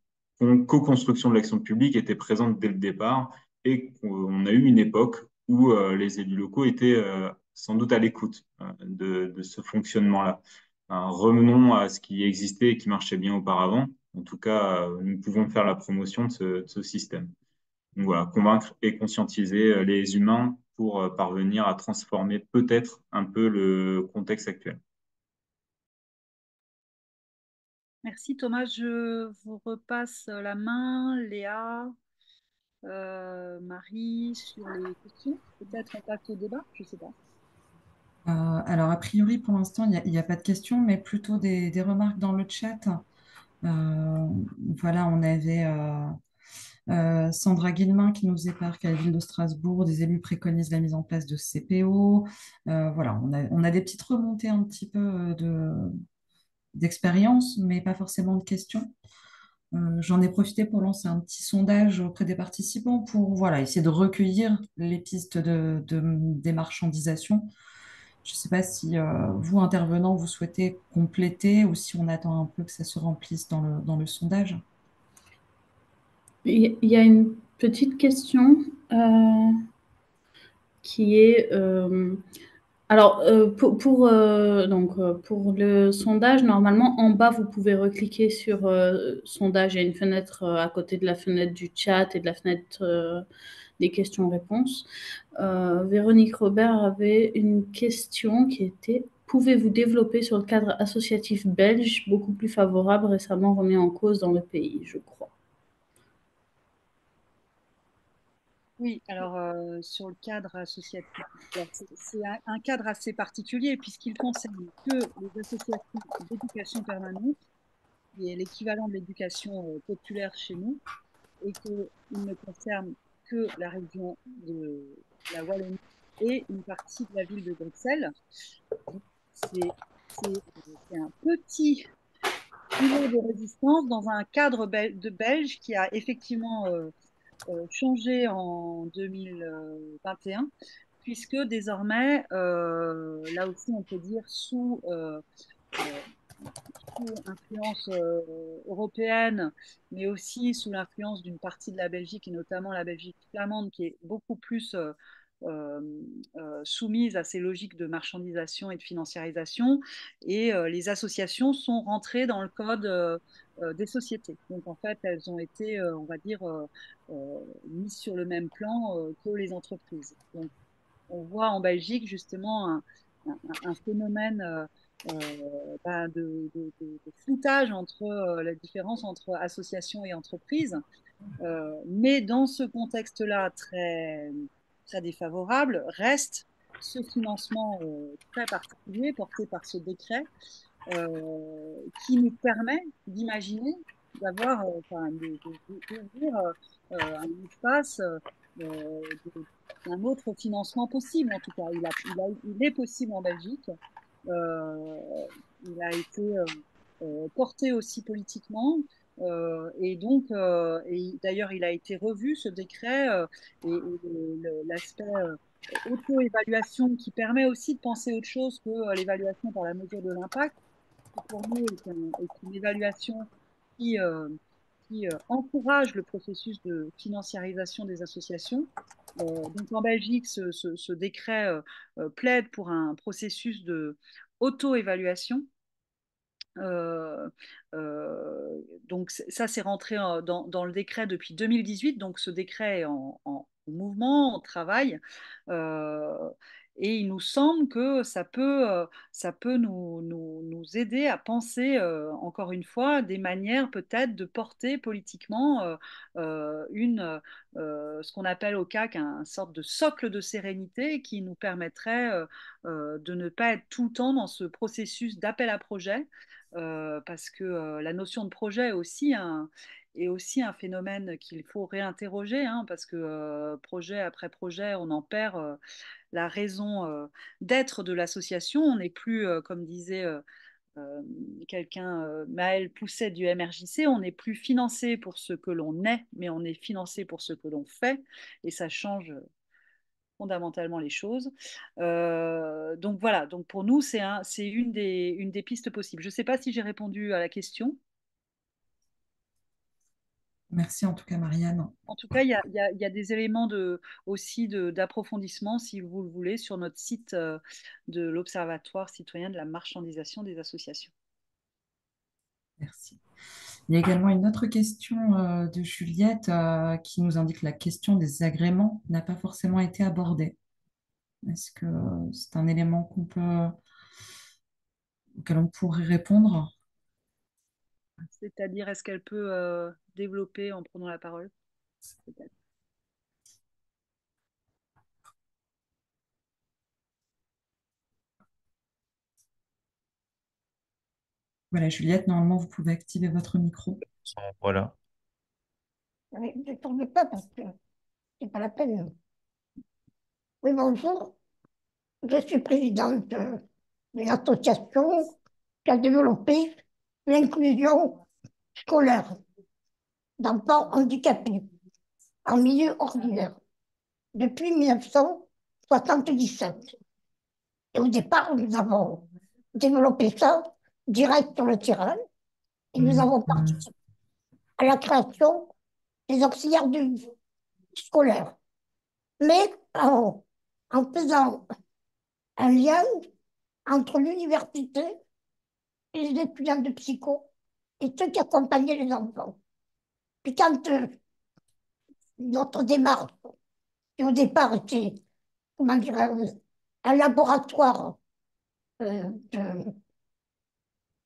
E: co-construction de l'action publique étaient présentes dès le départ et qu'on a eu une époque où les élus locaux étaient sans doute à l'écoute de ce fonctionnement-là. Revenons à ce qui existait et qui marchait bien auparavant. En tout cas, nous pouvons faire la promotion de ce système. Donc voilà, convaincre et conscientiser les humains pour parvenir à transformer peut-être un peu le contexte actuel.
B: Merci Thomas, je vous repasse la main, Léa, Marie, sur les questions. Peut-être on passe au débat, je ne sais pas.
C: Alors, a priori, pour l'instant, il n'y a pas de questions, mais plutôt des remarques dans le chat. Voilà, on avait Sandra Guillemin qui nous épare qu'à la ville de Strasbourg, des élus préconisent la mise en place de CPO. Voilà, on a des petites remontées un petit peu d'expérience, mais pas forcément de questions. J'en ai profité pour lancer un petit sondage auprès des participants pour voilà, essayer de recueillir les pistes de démarchandisation. Je ne sais pas si vous, intervenants, vous souhaitez compléter ou si on attend un peu que ça se remplisse dans le sondage.
A: Il y a une petite question qui est alors pour le sondage, normalement en bas vous pouvez recliquer sur sondage. Il y a une fenêtre à côté de la fenêtre du chat et de la fenêtre des questions-réponses. Véronique Robert avait une question qui était: pouvez-vous développer sur le cadre associatif belge, beaucoup plus favorable, récemment remis en cause dans le pays, je crois.
B: Oui, alors sur le cadre associatif, c'est un cadre assez particulier puisqu'il concerne que les associations d'éducation permanente, qui est l'équivalent de l'éducation populaire chez nous, et qu'il ne concerne que la région de la Wallonie et une partie de la ville de Bruxelles. C'est un petit niveau de résistance dans un cadre de belge qui a effectivement changé en 2021, puisque désormais, là aussi on peut dire sous influence européenne, mais aussi sous l'influence d'une partie de la Belgique, et notamment la Belgique flamande, qui est beaucoup plus soumise à ces logiques de marchandisation et de financiarisation. Et les associations sont rentrées dans le code des sociétés. Donc en fait, elles ont été, on va dire, mises sur le même plan que les entreprises. Donc on voit en Belgique justement un phénomène de floutage entre la différence entre association et entreprise. Mais dans ce contexte-là très, très défavorable, reste ce financement très particulier porté par ce décret qui nous permet d'imaginer, d'avoir, d'ouvrir un espace d'un autre financement possible. En tout cas, il est possible en Belgique. Il a été porté aussi politiquement. Et donc, et d'ailleurs, il a été revu, ce décret, et l'aspect auto-évaluation qui permet aussi de penser autre chose que l'évaluation par la mesure de l'impact, qui pour nous est une évaluation qui, encourage le processus de financiarisation des associations. Donc en Belgique, ce décret plaide pour un processus de auto-évaluation Euh, donc ça, c'est rentré dans le décret depuis 2018. Donc ce décret est en mouvement, en travail. Euh, et il nous semble que ça peut nous aider à penser, encore une fois, des manières peut-être de porter politiquement ce qu'on appelle au CAC un sorte de socle de sérénité qui nous permettrait de ne pas être tout le temps dans ce processus d'appel à projet parce que la notion de projet est aussi un phénomène qu'il faut réinterroger, hein, parce que projet après projet, on en perd la raison d'être de l'association. On n'est plus, comme disait euh, quelqu'un, Maël Pousset du MRJC, on n'est plus financé pour ce que l'on est, mais on est financé pour ce que l'on fait, et ça change fondamentalement les choses. Donc voilà, donc pour nous, c'est une des pistes possibles. Je ne sais pas si j'ai répondu à la question.
C: Merci en tout cas, Marianne.
B: En tout cas, il y a des éléments aussi d'approfondissement, si vous le voulez, sur notre site de l'Observatoire citoyen de la marchandisation des associations.
C: Merci. Il y a également une autre question de Juliette qui nous indique que la question des agréments n'a pas forcément été abordée. Est-ce que c'est un élément auquel on pourrait répondre?
B: C'est-à-dire, est-ce qu'elle peut développer en prenant la parole? Peut-être.
C: Voilà, Juliette, normalement, vous pouvez activer votre micro.
G: Voilà.
H: Mais je ne tourne pas parce que c'est pas la peine. Oui, bonjour. Je suis présidente d'une association qui a développé l'inclusion scolaire d'enfants handicapés en milieu ordinaire depuis 1977. Et au départ, nous avons développé ça direct sur le terrain et nous avons participé à la création des auxiliaires de vie scolaires. Mais en faisant un lien entre l'université et les étudiants de psycho et ceux qui accompagnaient les enfants. Puis quand notre démarche, qui au départ était, comment dirais-je, un laboratoire euh, de-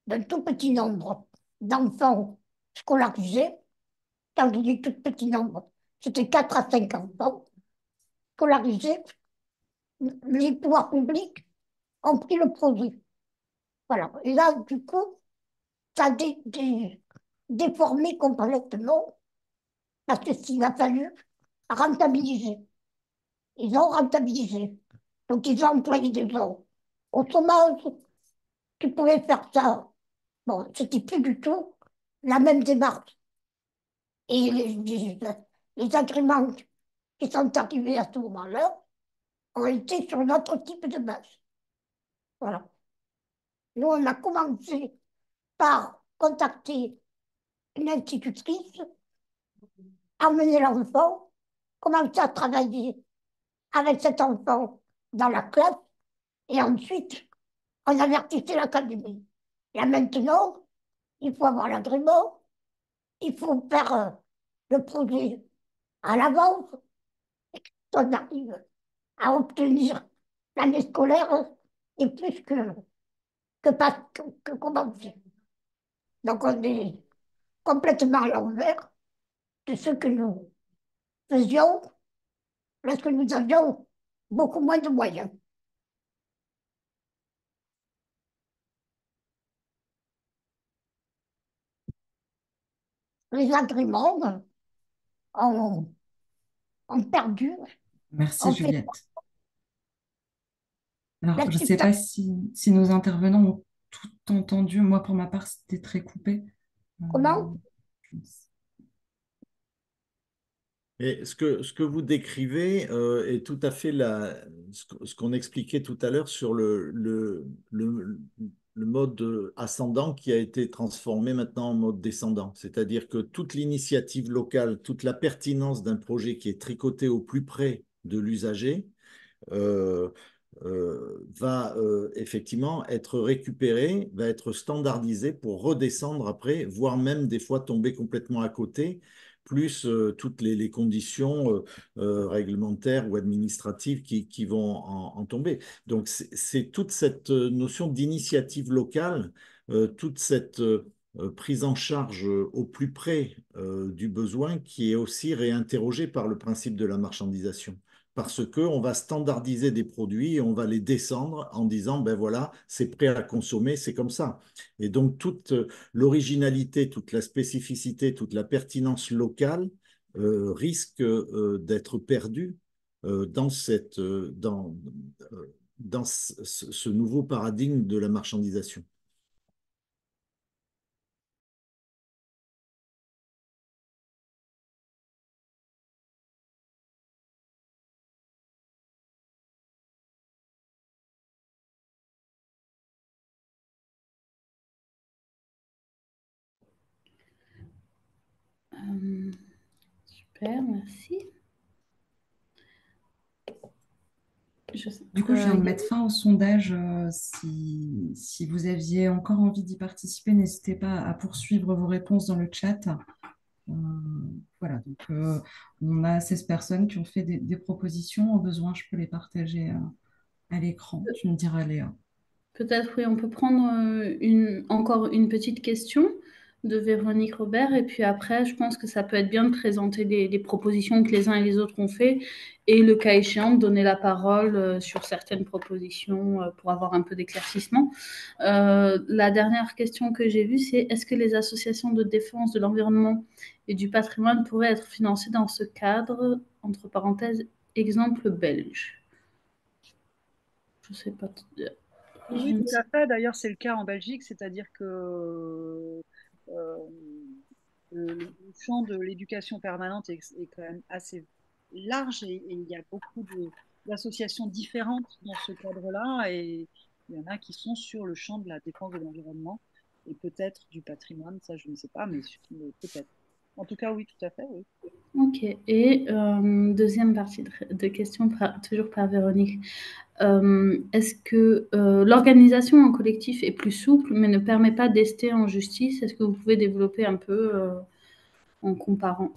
H: d'un tout petit nombre d'enfants scolarisés, quand je dis tout petit nombre, c'était 4 à 5 enfants scolarisés, les pouvoirs publics ont pris le projet. Voilà. Et là, du coup, ça a déformé complètement parce qu'il a fallu rentabiliser. Ils ont rentabilisé. Donc, ils ont employé des gens au chômage qui pouvaient faire ça. Bon, c'était plus du tout la même démarche. Et les agréments qui sont arrivés à ce moment-là ont été sur notre type de base. Voilà. Nous, on a commencé par contacter une institutrice, emmener l'enfant, commencer à travailler avec cet enfant dans la classe, et ensuite, on avertissait l'académie. Là maintenant, il faut avoir l'agrément, il faut faire le projet à l'avance, et quand on arrive à obtenir l'année scolaire, et plus que commencer. Donc on est complètement à l'envers de ce que nous faisions lorsque nous avions beaucoup moins de moyens. Les agréments ont, ont perdu,
C: Merci,
H: ont fait
C: Juliette. Alors, je ne sais pas
H: l'acceptation.
C: si nos intervenants ont tout entendu. Moi, pour ma part, c'était très coupé.
H: Comment?
C: Euh,
D: Et ce que vous décrivez est tout à fait ce qu'on expliquait tout à l'heure sur le mode ascendant qui a été transformé maintenant en mode descendant. C'est-à-dire que toute l'initiative locale, toute la pertinence d'un projet qui est tricoté au plus près de l'usager, euh, va effectivement être récupéré, va être standardisé pour redescendre après, voire même des fois tomber complètement à côté, plus toutes les conditions réglementaires ou administratives qui vont en tomber. Donc c'est toute cette notion d'initiative locale, toute cette prise en charge au plus près du besoin qui est aussi réinterrogée par le principe de la marchandisation parce qu'on va standardiser des produits et on va les descendre en disant, ben voilà, c'est prêt à consommer, c'est comme ça. Et donc, toute l'originalité, toute la spécificité, toute la pertinence locale risque d'être perdue dans dans ce nouveau paradigme de la marchandisation.
A: Super, merci.
C: Du coup, je viens de mettre fin au sondage. Si vous aviez encore envie d'y participer, n'hésitez pas à poursuivre vos réponses dans le chat. Voilà, donc on a 16 personnes qui ont fait des propositions. Au besoin, je peux les partager à l'écran. Tu me diras, Léa.
A: Peut-être, oui, on peut prendre encore une petite question de Véronique Robert. Et puis après, je pense que ça peut être bien de présenter les propositions que les uns et les autres ont fait et le cas échéant, de donner la parole sur certaines propositions pour avoir un peu d'éclaircissement. La dernière question que j'ai vue, c'est est-ce que les associations de défense de l'environnement et du patrimoine pourraient être financées dans ce cadre, entre parenthèses, exemple belge? Je ne sais pas.
B: Oui, tout à fait. D'ailleurs, c'est le cas en Belgique, c'est-à-dire que le champ de l'éducation permanente est quand même assez large et il y a beaucoup d'associations différentes dans ce cadre-là et il y en a qui sont sur le champ de la défense de l'environnement et peut-être du patrimoine, ça je ne sais pas, mais peut-être. En tout cas, oui, tout à fait, oui.
A: Ok, et deuxième partie de question, toujours par Véronique. Est-ce que l'organisation en collectif est plus souple, mais ne permet pas d'ester en justice? Est-ce que vous pouvez développer un peu en comparant?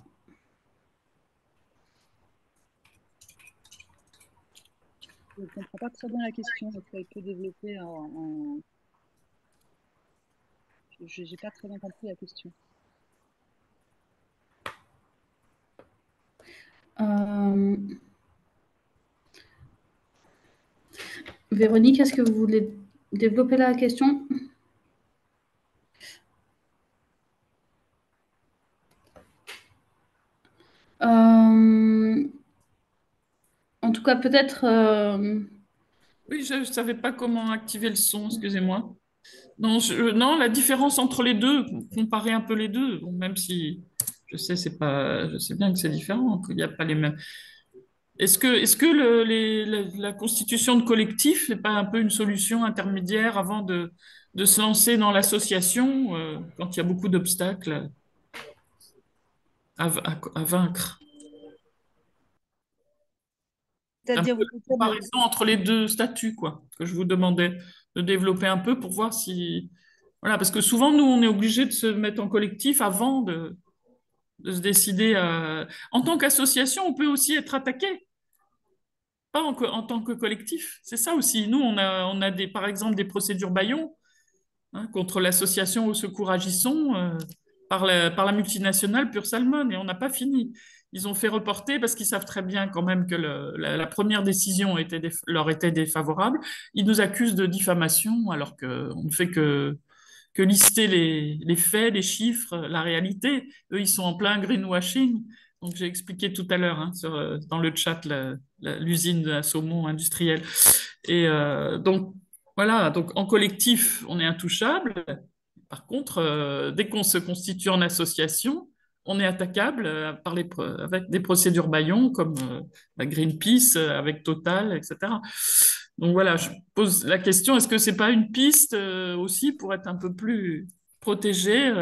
B: Je ne comprends pas très bien la question. Est-ce qu'elle peut développer Je n'ai pas très bien compris la question.
A: Véronique, est-ce que vous voulez développer la question? En tout cas, peut-être...
G: Oui, je ne savais pas comment activer le son, excusez-moi. Non, la différence entre les deux, comparer un peu les deux, bon, même si je sais bien que c'est différent, qu'il n'y a pas les mêmes. Est-ce que la constitution de collectif n'est pas un peu une solution intermédiaire avant de se lancer dans l'association quand il y a beaucoup d'obstacles à vaincre? Un peu
B: C'est-à-dire,
G: de comparaison entre les deux statuts, quoi, que je vous demandais de développer un peu pour voir si... Voilà, parce que souvent, nous, on est obligé de se mettre en collectif avant de se décider à... En tant qu'association, on peut aussi être attaqué, pas en tant que collectif. C'est ça aussi. Nous, on a par exemple des procédures bâillons contre l'association Au Secours Agisson par la multinationale Pure Salmon, et on n'a pas fini. Ils ont fait reporter parce qu'ils savent très bien quand même que la première décision leur était défavorable. Ils nous accusent de diffamation alors qu'on ne fait que lister les faits, les chiffres, la réalité. Eux, ils sont en plein greenwashing. Donc, j'ai expliqué tout à l'heure dans le chat l'usine à saumon industrielle. Et donc, voilà, donc en collectif, on est intouchable. Par contre, dès qu'on se constitue en association, on est attaquable avec des procédures bâillons comme la Greenpeace avec Total, etc. Donc voilà, je pose la question, est-ce que c'est pas une piste aussi pour être un peu plus protégé,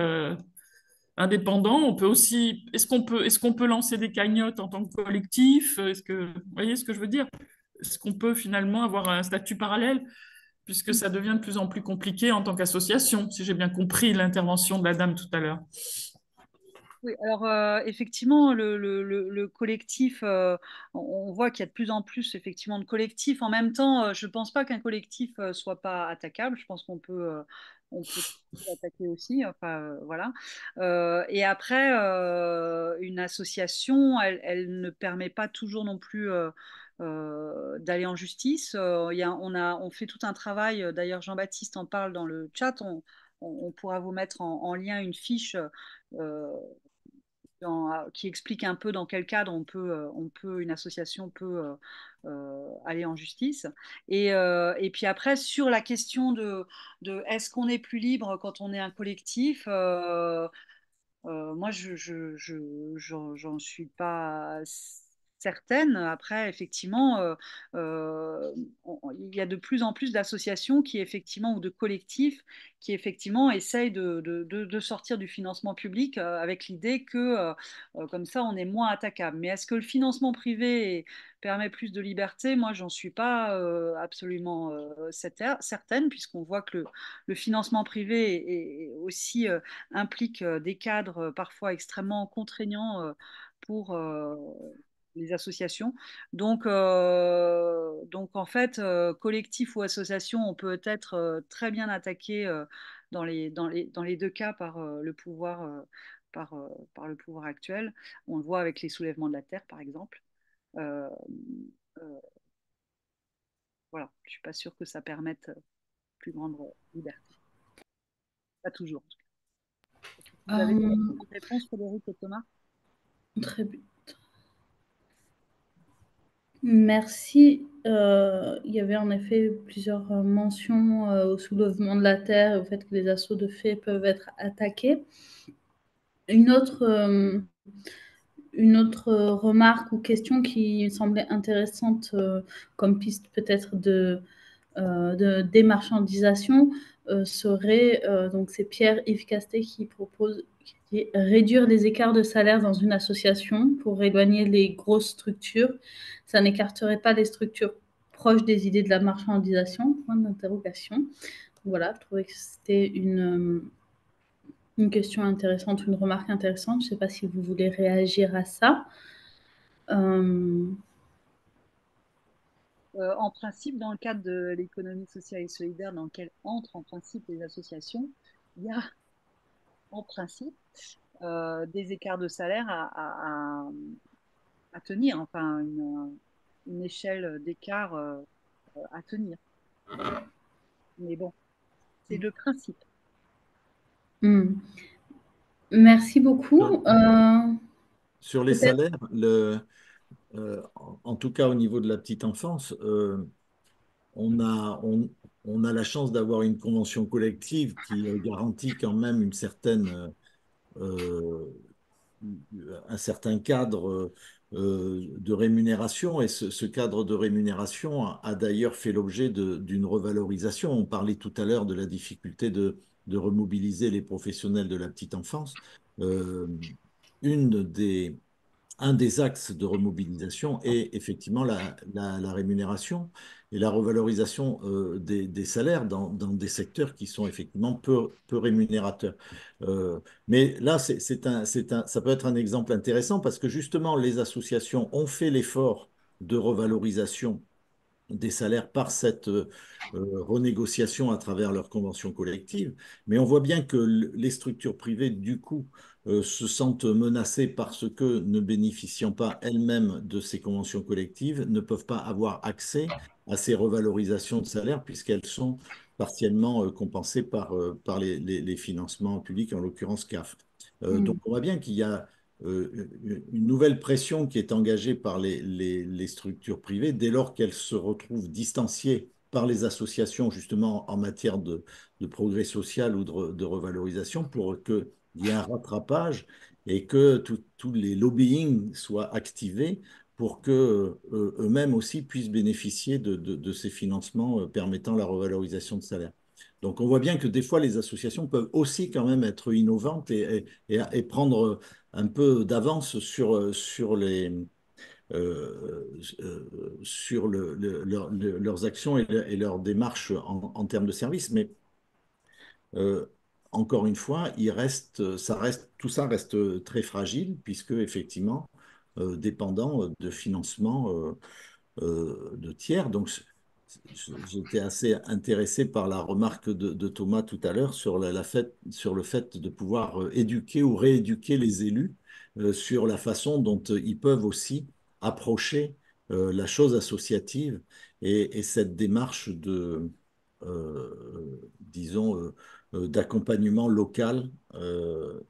G: indépendant? On peut aussi, est-ce qu'on peut lancer des cagnottes en tant que collectif? Vous voyez ce que je veux dire? est-ce qu'on peut finalement avoir un statut parallèle, puisque ça devient de plus en plus compliqué en tant qu'association, si j'ai bien compris l'intervention de la dame tout à l'heure.
B: Oui, alors effectivement, le collectif, on voit qu'il y a de plus en plus effectivement de collectifs. En même temps, je ne pense pas qu'un collectif soit pas attaquable. Je pense on peut attaquer aussi. Enfin, voilà. Et après, une association, elle ne permet pas toujours non plus d'aller en justice. On fait tout un travail. D'ailleurs, Jean-Baptiste en parle dans le chat. On pourra vous mettre en lien une fiche. Euh, qui explique un peu dans quel cadre une association peut aller en justice. Et puis après, sur la question de est-ce qu'on est plus libre quand on est un collectif, moi, j'en suis pas certaine. Après, effectivement, il y a de plus en plus d'associations qui, effectivement, ou de collectifs qui, effectivement, essayent de sortir du financement public avec l'idée que, comme ça, on est moins attaquable. Mais est-ce que le financement privé permet plus de liberté? Moi, j'en suis pas absolument certaine, puisqu'on voit que le financement privé est aussi implique des cadres parfois extrêmement contraignants pour les associations. Donc en fait, collectif ou association, on peut être très bien attaqué dans les deux cas par le pouvoir. Par le pouvoir actuel. On le voit avec les soulèvements de la terre, par exemple. Euh, euh, voilà, je ne suis pas sûre que ça permette plus grande liberté. Pas toujours. Vous avez une réponse, Frédéric et Thomas?
A: Très bien. Merci. Il y avait en effet plusieurs mentions au soulèvement de la terre et au fait que les assauts de faits peuvent être attaqués. Une autre remarque ou question qui me semblait intéressante comme piste peut-être de démarchandisation serait, donc c'est Pierre-Yves Castet qui propose réduire les écarts de salaire dans une association pour éloigner les grosses structures. Ça n'écarterait pas les structures proches des idées de la marchandisation, point d'interrogation. Voilà, je trouvais que c'était une question intéressante, une remarque intéressante. Je ne sais pas si vous voulez réagir à ça.
B: En principe, dans le cadre de l'économie sociale et solidaire dans lequel entrent en principe les associations, il y a en principe des écarts de salaire à tenir, enfin une échelle d'écart à tenir. Mais bon, c'est le principe.
A: Merci beaucoup.
D: Sur les salaires, en tout cas au niveau de la petite enfance, on a la chance d'avoir une convention collective qui garantit quand même euh, un certain cadre de rémunération. Et ce cadre de rémunération a d'ailleurs fait l'objet d'une revalorisation. On parlait tout à l'heure de la difficulté de remobiliser les professionnels de la petite enfance. Euh, une des, un des axes de remobilisation est effectivement la rémunération et la revalorisation des salaires dans des secteurs qui sont effectivement peu rémunérateurs. Mais là, ça peut être un exemple intéressant parce que justement, les associations ont fait l'effort de revalorisation des salaires par cette renégociation à travers leurs conventions collectives. Mais on voit bien que les structures privées, du coup, se sentent menacées parce que, ne bénéficiant pas elles-mêmes de ces conventions collectives, ne peuvent pas avoir accès à ces revalorisations de salaire puisqu'elles sont partiellement compensées par les financements publics, en l'occurrence CAF. Donc on voit bien qu'il y a une nouvelle pression qui est engagée par les structures privées dès lors qu'elles se retrouvent distanciées par les associations justement en matière de progrès social ou de revalorisation pour qu'il y ait un rattrapage et que tous les lobbying soient activés pour que eux-mêmes aussi puissent bénéficier de ces financements permettant la revalorisation de salaire. Donc on voit bien que des fois les associations peuvent aussi quand même être innovantes et prendre un peu d'avance sur sur leurs actions et leurs démarches en termes de services. Mais euh, encore une fois, tout ça reste très fragile puisque effectivement dépendant de financement de tiers. Donc, j'étais assez intéressé par la remarque de Thomas tout à l'heure sur sur le fait de pouvoir éduquer ou rééduquer les élus sur la façon dont ils peuvent aussi approcher la chose associative et cette démarche disons, d'accompagnement local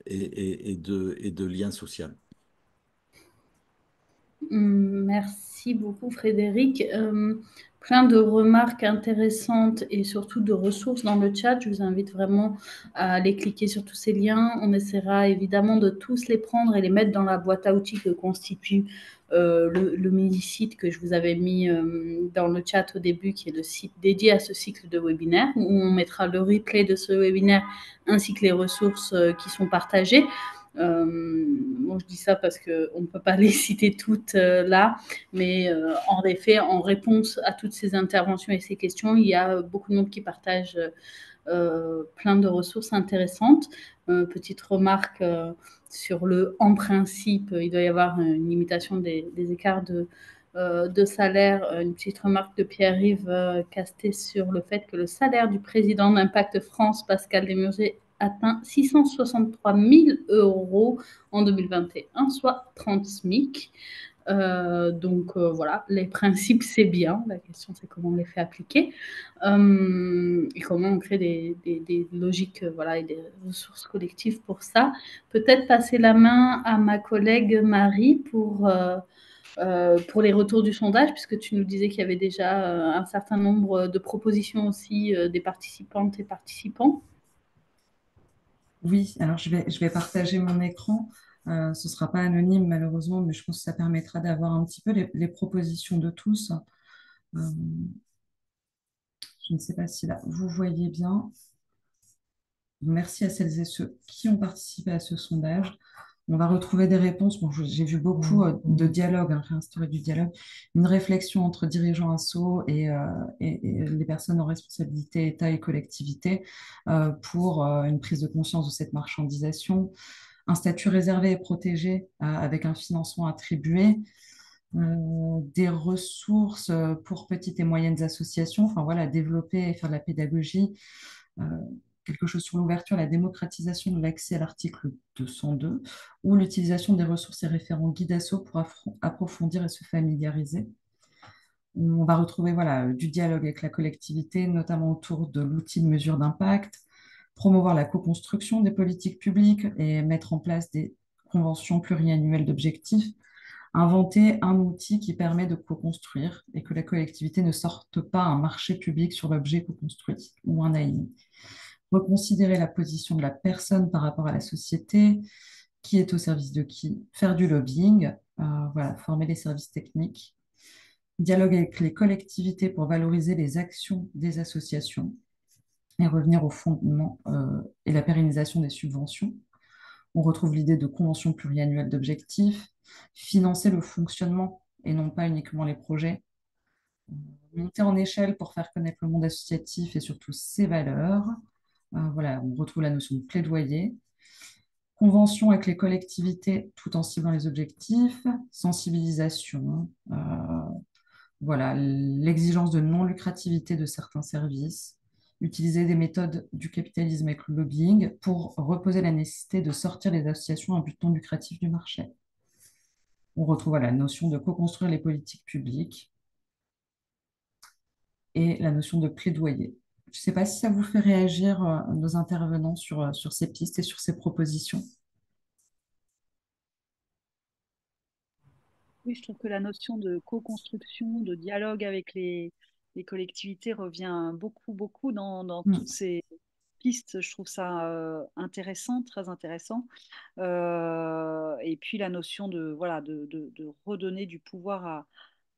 D: et de lien social.
A: Merci beaucoup Frédéric. Plein de remarques intéressantes et surtout de ressources dans le chat. Je vous invite vraiment à aller cliquer sur tous ces liens. On essaiera évidemment de tous les prendre et les mettre dans la boîte à outils que constitue le mini-site que je vous avais mis dans le chat au début, qui est le site dédié à ce cycle de webinaire, où on mettra le replay de ce webinaire ainsi que les ressources qui sont partagées. Bon, je dis ça parce qu'on ne peut pas les citer toutes là, mais en effet, en réponse à toutes ces interventions et ces questions, il y a beaucoup de monde qui partage plein de ressources intéressantes. Petite remarque sur le en principe, il doit y avoir une limitation des écarts de salaire. Une petite remarque de Pierre-Yves Castet sur le fait que le salaire du président d'Impact France, Pascal Desmurger, atteint 663 000 € en 2021, soit 30 SMIC. Voilà, les principes, c'est bien. La question, c'est comment on les fait appliquer et comment on crée des logiques voilà, et des ressources collectives pour ça. Peut-être passer la main à ma collègue Marie pour les retours du sondage, puisque tu nous disais qu'il y avait déjà un certain nombre de propositions aussi des participantes et participants.
C: Oui, alors je vais partager mon écran. Ce ne sera pas anonyme malheureusement, mais je pense que ça permettra d'avoir un petit peu les propositions de tous. Je ne sais pas si là, vous voyez bien. Merci à celles et ceux qui ont participé à ce sondage. On va retrouver des réponses. Bon, j'ai vu beaucoup de dialogue, réinstaurer du dialogue, une réflexion entre dirigeants assos et les personnes en responsabilité État et collectivité pour une prise de conscience de cette marchandisation, un statut réservé et protégé avec un financement attribué, des ressources pour petites et moyennes associations, enfin voilà, développer et faire de la pédagogie, quelque chose sur l'ouverture, la démocratisation de l'accès à l'article 202, ou l'utilisation des ressources et référents guide asso pour approfondir et se familiariser. On va retrouver voilà, du dialogue avec la collectivité, notamment autour de l'outil de mesure d'impact, promouvoir la co-construction des politiques publiques et mettre en place des conventions pluriannuelles d'objectifs, inventer un outil qui permet de co-construire et que la collectivité ne sorte pas un marché public sur l'objet co-construit ou un AII. Reconsidérer la position de la personne par rapport à la société, qui est au service de qui, faire du lobbying, voilà, former les services techniques, dialogue avec les collectivités pour valoriser les actions des associations et revenir au fondement et la pérennisation des subventions. On retrouve l'idée de convention pluriannuelle d'objectifs, financer le fonctionnement et non pas uniquement les projets, monter en échelle pour faire connaître le monde associatif et surtout ses valeurs. Voilà, on retrouve la notion de plaidoyer, convention avec les collectivités tout en ciblant les objectifs, sensibilisation, voilà, l'exigence de non-lucrativité de certains services, utiliser des méthodes du capitalisme avec le lobbying pour reposer la nécessité de sortir les associations à but non lucratif du marché. On retrouve la notion de co-construire les politiques publiques et la notion de plaidoyer. Je ne sais pas si ça vous fait réagir, nos intervenants, sur ces pistes et sur ces propositions.
B: Oui, je trouve que la notion de co-construction, de dialogue avec les collectivités revient beaucoup, beaucoup dans toutes ces pistes. Je trouve ça intéressant, très intéressant. Et puis la notion de, voilà, de redonner du pouvoir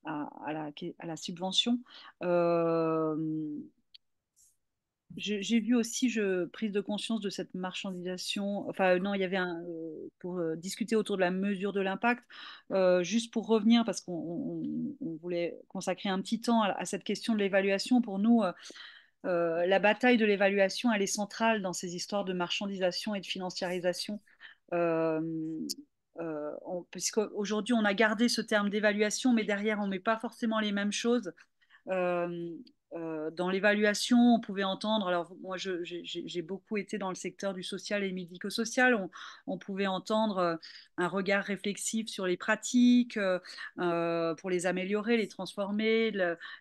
B: à la subvention. j'ai vu aussi prise de conscience de cette marchandisation. Enfin, non, il y avait pour discuter autour de la mesure de l'impact. Juste pour revenir, parce qu'on voulait consacrer un petit temps à cette question de l'évaluation. Pour nous, la bataille de l'évaluation, elle est centrale dans ces histoires de marchandisation et de financiarisation. Euh, Puisqu'aujourd'hui, on a gardé ce terme d'évaluation, mais derrière, on ne met pas forcément les mêmes choses. Euh, dans l'évaluation, on pouvait entendre, alors moi j'ai beaucoup été dans le secteur du social et médico-social, on pouvait entendre un regard réflexif sur les pratiques pour les améliorer, les transformer,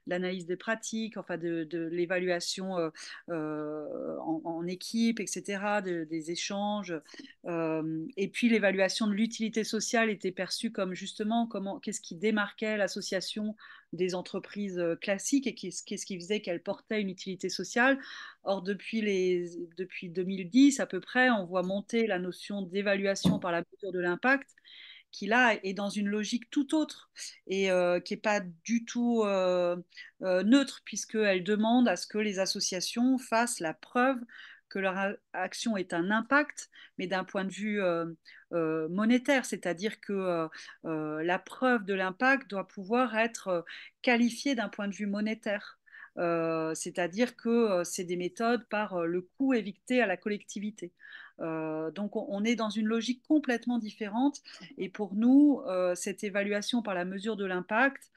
B: l'analyse des pratiques, enfin de l'évaluation en équipe, etc., des échanges. Et puis l'évaluation de l'utilité sociale était perçue comme justement qu'est-ce qui démarquait l'association des entreprises classiques et qu'est-ce qui faisait qu'elles portaient une utilité sociale. Or, depuis 2010 à peu près, on voit monter la notion d'évaluation par la mesure de l'impact qui là est dans une logique tout autre et qui n'est pas du tout neutre puisqu'elle demande à ce que les associations fassent la preuve que leur action est un impact, mais d'un point de vue monétaire, c'est-à-dire que la preuve de l'impact doit pouvoir être qualifiée d'un point de vue monétaire. C'est-à-dire que c'est des méthodes par le coût évité à la collectivité. Donc on est dans une logique complètement différente et pour nous, cette évaluation par la mesure de l'impact,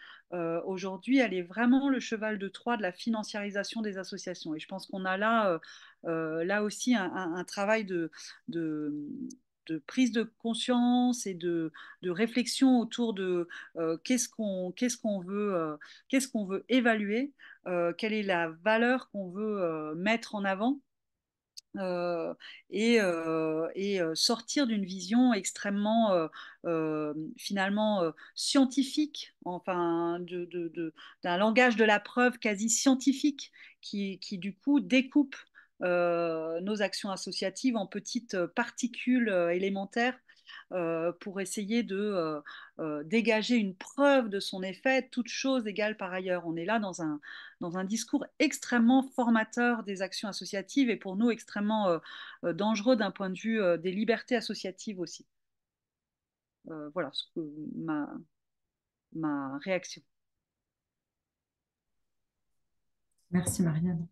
B: aujourd'hui, elle est vraiment le cheval de Troie de la financiarisation des associations. Et je pense qu'on a là aussi un travail de, de prise de conscience et de réflexion autour de qu'est-ce qu'on veut évaluer, quelle est la valeur qu'on veut mettre en avant euh, et sortir d'une vision extrêmement finalement scientifique, enfin d'un langage de la preuve quasi scientifique qui du coup découpe nos actions associatives en petites particules élémentaires pour essayer de dégager une preuve de son effet, toute chose égale par ailleurs. On est là dans un discours extrêmement formateur des actions associatives et pour nous extrêmement dangereux d'un point de vue des libertés associatives aussi. Voilà ma réaction.
C: Merci Marianne.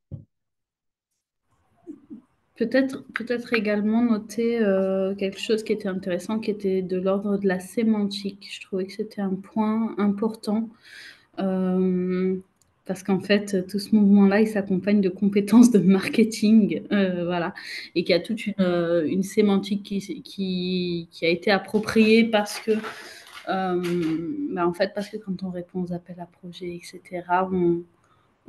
A: Peut-être également noter quelque chose qui était intéressant, qui était de l'ordre de la sémantique. Je trouvais que c'était un point important parce qu'en fait, tout ce mouvement-là, il s'accompagne de compétences de marketing, voilà, et qu'il y a toute une sémantique qui a été appropriée parce que, en fait, parce que quand on répond aux appels à projets, etc.,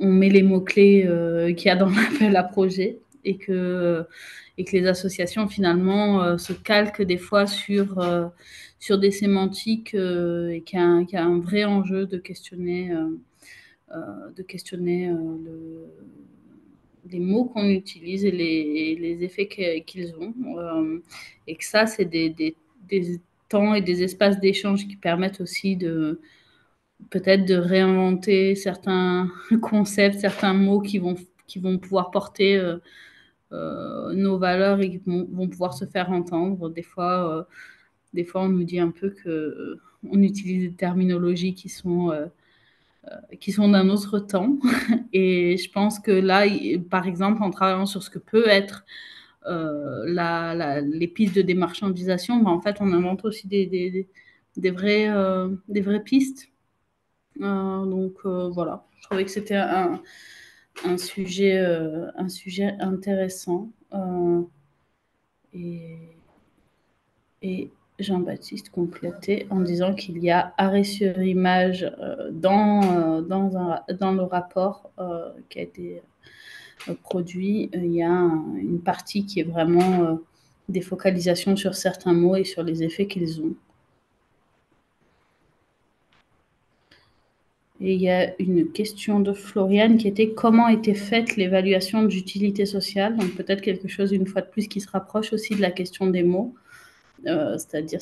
A: on met les mots-clés qu'il y a dans l'appel à projet et que les associations finalement se calquent des fois sur des sémantiques et qu'il y a un vrai enjeu de questionner les mots qu'on utilise et les effets qu'ils ont. Et que ça, c'est des temps et des espaces d'échange qui permettent aussi peut-être de réinventer certains concepts, certains mots qui vont pouvoir porter nos valeurs et qui vont pouvoir se faire entendre. Des fois, on nous dit un peu qu'on utilise des terminologies qui sont d'un autre temps. Et je pense que là, par exemple, en travaillant sur ce que peut être les pistes de démarchandisation, en fait, on invente aussi des vraies pistes. Donc voilà, je trouvais que c'était un sujet intéressant. Et Jean-Baptiste complétait en disant qu'il y a arrêt sur image dans le rapport qui a été produit. Il y a une partie qui est vraiment des focalisations sur certains mots et sur les effets qu'ils ont. Et il y a une question de Floriane qui était comment était faite l'évaluation d'utilité sociale. Donc peut-être quelque chose une fois de plus qui se rapproche aussi de la question des mots. C'est-à-dire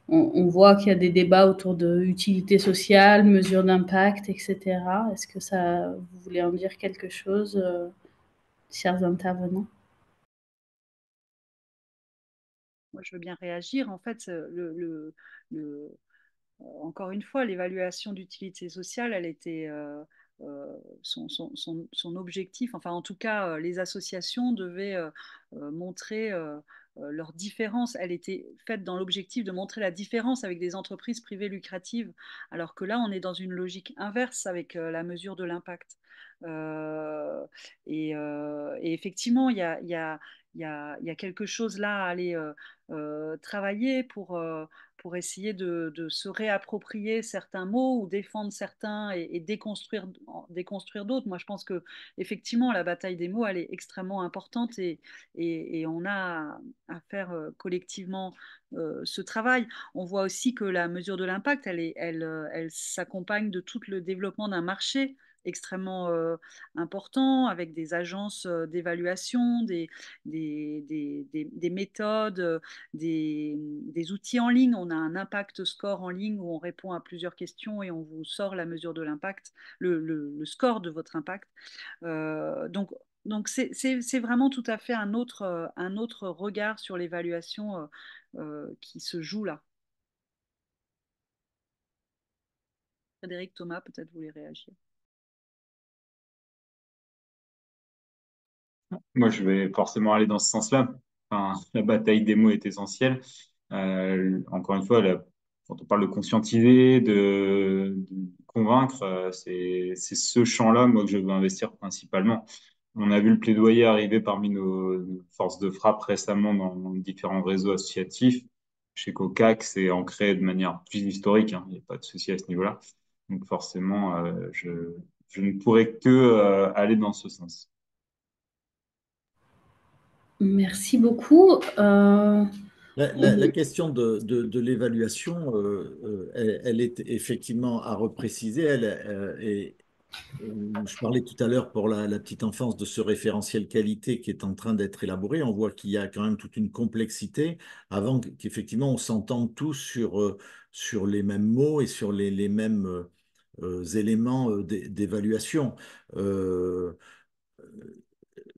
A: on voit qu'il y a des débats autour de utilité sociale, mesure d'impact, etc. Est-ce que vous voulez en dire quelque chose chers intervenants?
B: Moi, je veux bien réagir. En fait, encore une fois, l'évaluation d'utilité sociale, elle était son objectif, enfin en tout cas, les associations devaient montrer leur différence. Elle était faite dans l'objectif de montrer la différence avec des entreprises privées lucratives, alors que là, on est dans une logique inverse avec la mesure de l'impact. Et effectivement, il y a quelque chose là à aller travailler pour essayer de se réapproprier certains mots ou défendre certains et déconstruire d'autres. Moi, je pense que effectivement, la bataille des mots, elle est extrêmement importante et on a à faire collectivement ce travail. On voit aussi que la mesure de l'impact, elle s'accompagne de tout le développement d'un marché extrêmement important avec des agences d'évaluation, des méthodes, des outils en ligne. On a un impact score en ligne où on répond à plusieurs questions et on vous sort la mesure de l'impact, le score de votre impact. Donc c'est vraiment tout à fait un autre regard sur l'évaluation qui se joue là. Frédéric, Thomas, peut-être vous voulez réagir.
E: Moi, je vais forcément aller dans ce sens-là. Enfin, la bataille des mots est essentielle. Encore une fois, quand on parle de conscientiser, de convaincre, c'est ce champ-là, moi, que je veux investir principalement. On a vu le plaidoyer arriver parmi nos forces de frappe récemment dans différents réseaux associatifs. Chez COCAC, c'est ancré de manière plus historique, hein. Il n'y a pas de souci à ce niveau-là. Donc forcément, je ne pourrais que aller dans ce sens.
A: Merci beaucoup.
D: La question de l'évaluation, elle est effectivement à repréciser. Je parlais tout à l'heure pour la petite enfance de ce référentiel qualité qui est en train d'être élaboré. On voit qu'il y a quand même toute une complexité avant qu'effectivement on s'entende tous sur les mêmes mots et sur les mêmes éléments d'évaluation.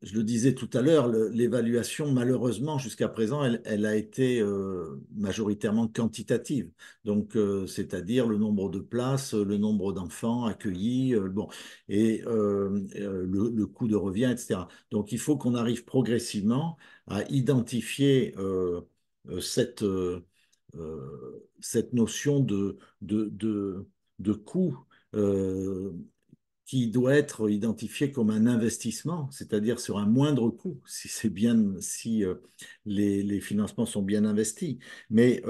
D: Je le disais tout à l'heure, l'évaluation, malheureusement, jusqu'à présent, elle a été majoritairement quantitative. Donc, c'est-à-dire le nombre de places, le nombre d'enfants accueillis, bon, et le coût de revient, etc. Donc, il faut qu'on arrive progressivement à identifier cette notion de coût. Qui doit être identifié comme un investissement, c'est-à-dire sur un moindre coût, si les financements sont bien investis. Mais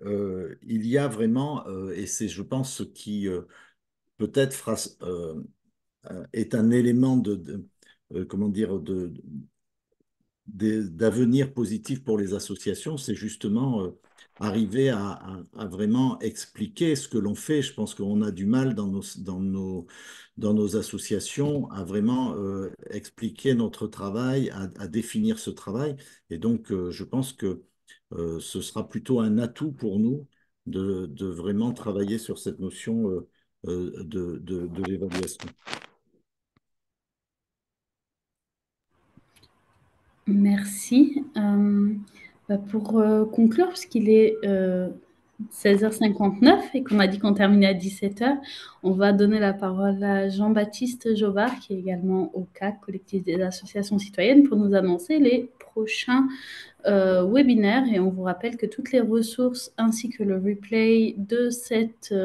D: il y a vraiment, et c'est, je pense, ce qui peut-être est un élément comment dire, d'avenir positif pour les associations, c'est justement arriver à vraiment expliquer ce que l'on fait. Je pense qu'on a du mal dans nos associations à vraiment expliquer notre travail, à définir ce travail. Et donc, je pense que ce sera plutôt un atout pour nous de vraiment travailler sur cette notion de l'évaluation.
A: Merci. Pour conclure, puisqu'il est 16h59 et qu'on m'a dit qu'on terminait à 17h, on va donner la parole à Jean-Baptiste Jovard, qui est également au CAC, Collectif des associations citoyennes, pour nous annoncer les prochains webinaires. Et on vous rappelle que toutes les ressources ainsi que le replay de cet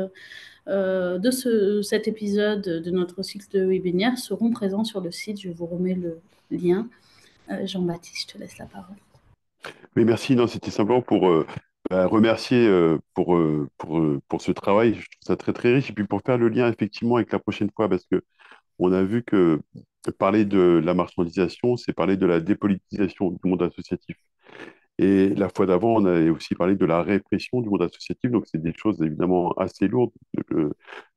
A: épisode de notre cycle de webinaires seront présents sur le site. Je vous remets le lien. Jean-Baptiste, je te laisse la parole.
I: Oui, merci. Non, c'était simplement pour remercier pour ce travail. Je trouve ça très, très riche. Et puis pour faire le lien effectivement avec la prochaine fois, parce que on a vu que parler de la marchandisation, c'est parler de la dépolitisation du monde associatif. Et la fois d'avant, on a aussi parlé de la répression du monde associatif. Donc, c'est des choses évidemment assez lourdes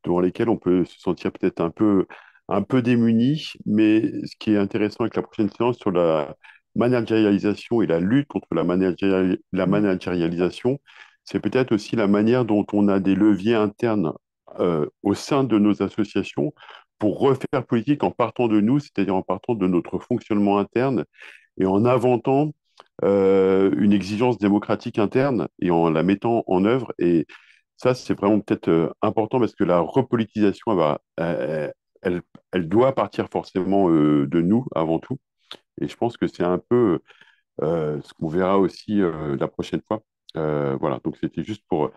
I: devant lesquelles on peut se sentir peut-être un peu démuni. Mais ce qui est intéressant avec la prochaine séance sur la managérialisation et la lutte contre la managérialisation, c'est peut-être aussi la manière dont on a des leviers internes au sein de nos associations pour refaire politique en partant de nous, c'est-à-dire en partant de notre fonctionnement interne et en inventant une exigence démocratique interne et en la mettant en œuvre. Et ça, c'est vraiment peut-être important parce que la repolitisation, elle, elle doit partir forcément de nous avant tout. Et je pense que c'est un peu ce qu'on verra aussi la prochaine fois. Voilà, donc c'était juste pour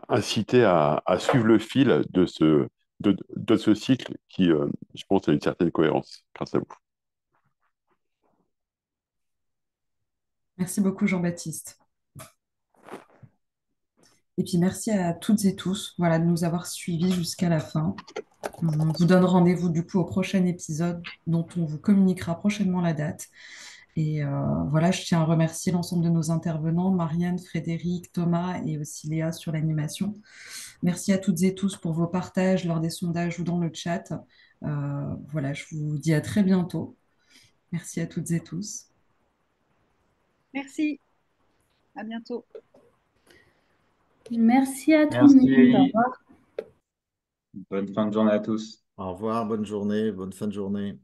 I: inciter à suivre le fil de ce cycle qui, je pense, a une certaine cohérence grâce à vous.
C: Merci beaucoup, Jean-Baptiste. Et puis merci à toutes et tous, voilà, de nous avoir suivis jusqu'à la fin. On vous donne rendez-vous du coup au prochain épisode dont on vous communiquera prochainement la date. Et voilà, je tiens à remercier l'ensemble de nos intervenants, Marianne, Frédéric, Thomas et aussi Léa sur l'animation. Merci à toutes et tous pour vos partages lors des sondages ou dans le chat. Voilà, je vous dis à très bientôt. Merci à toutes et tous.
B: Merci. À bientôt.
A: Merci à tout le monde. Au revoir.
E: Bonne fin de journée à tous.
D: Au revoir, bonne journée, bonne fin de journée.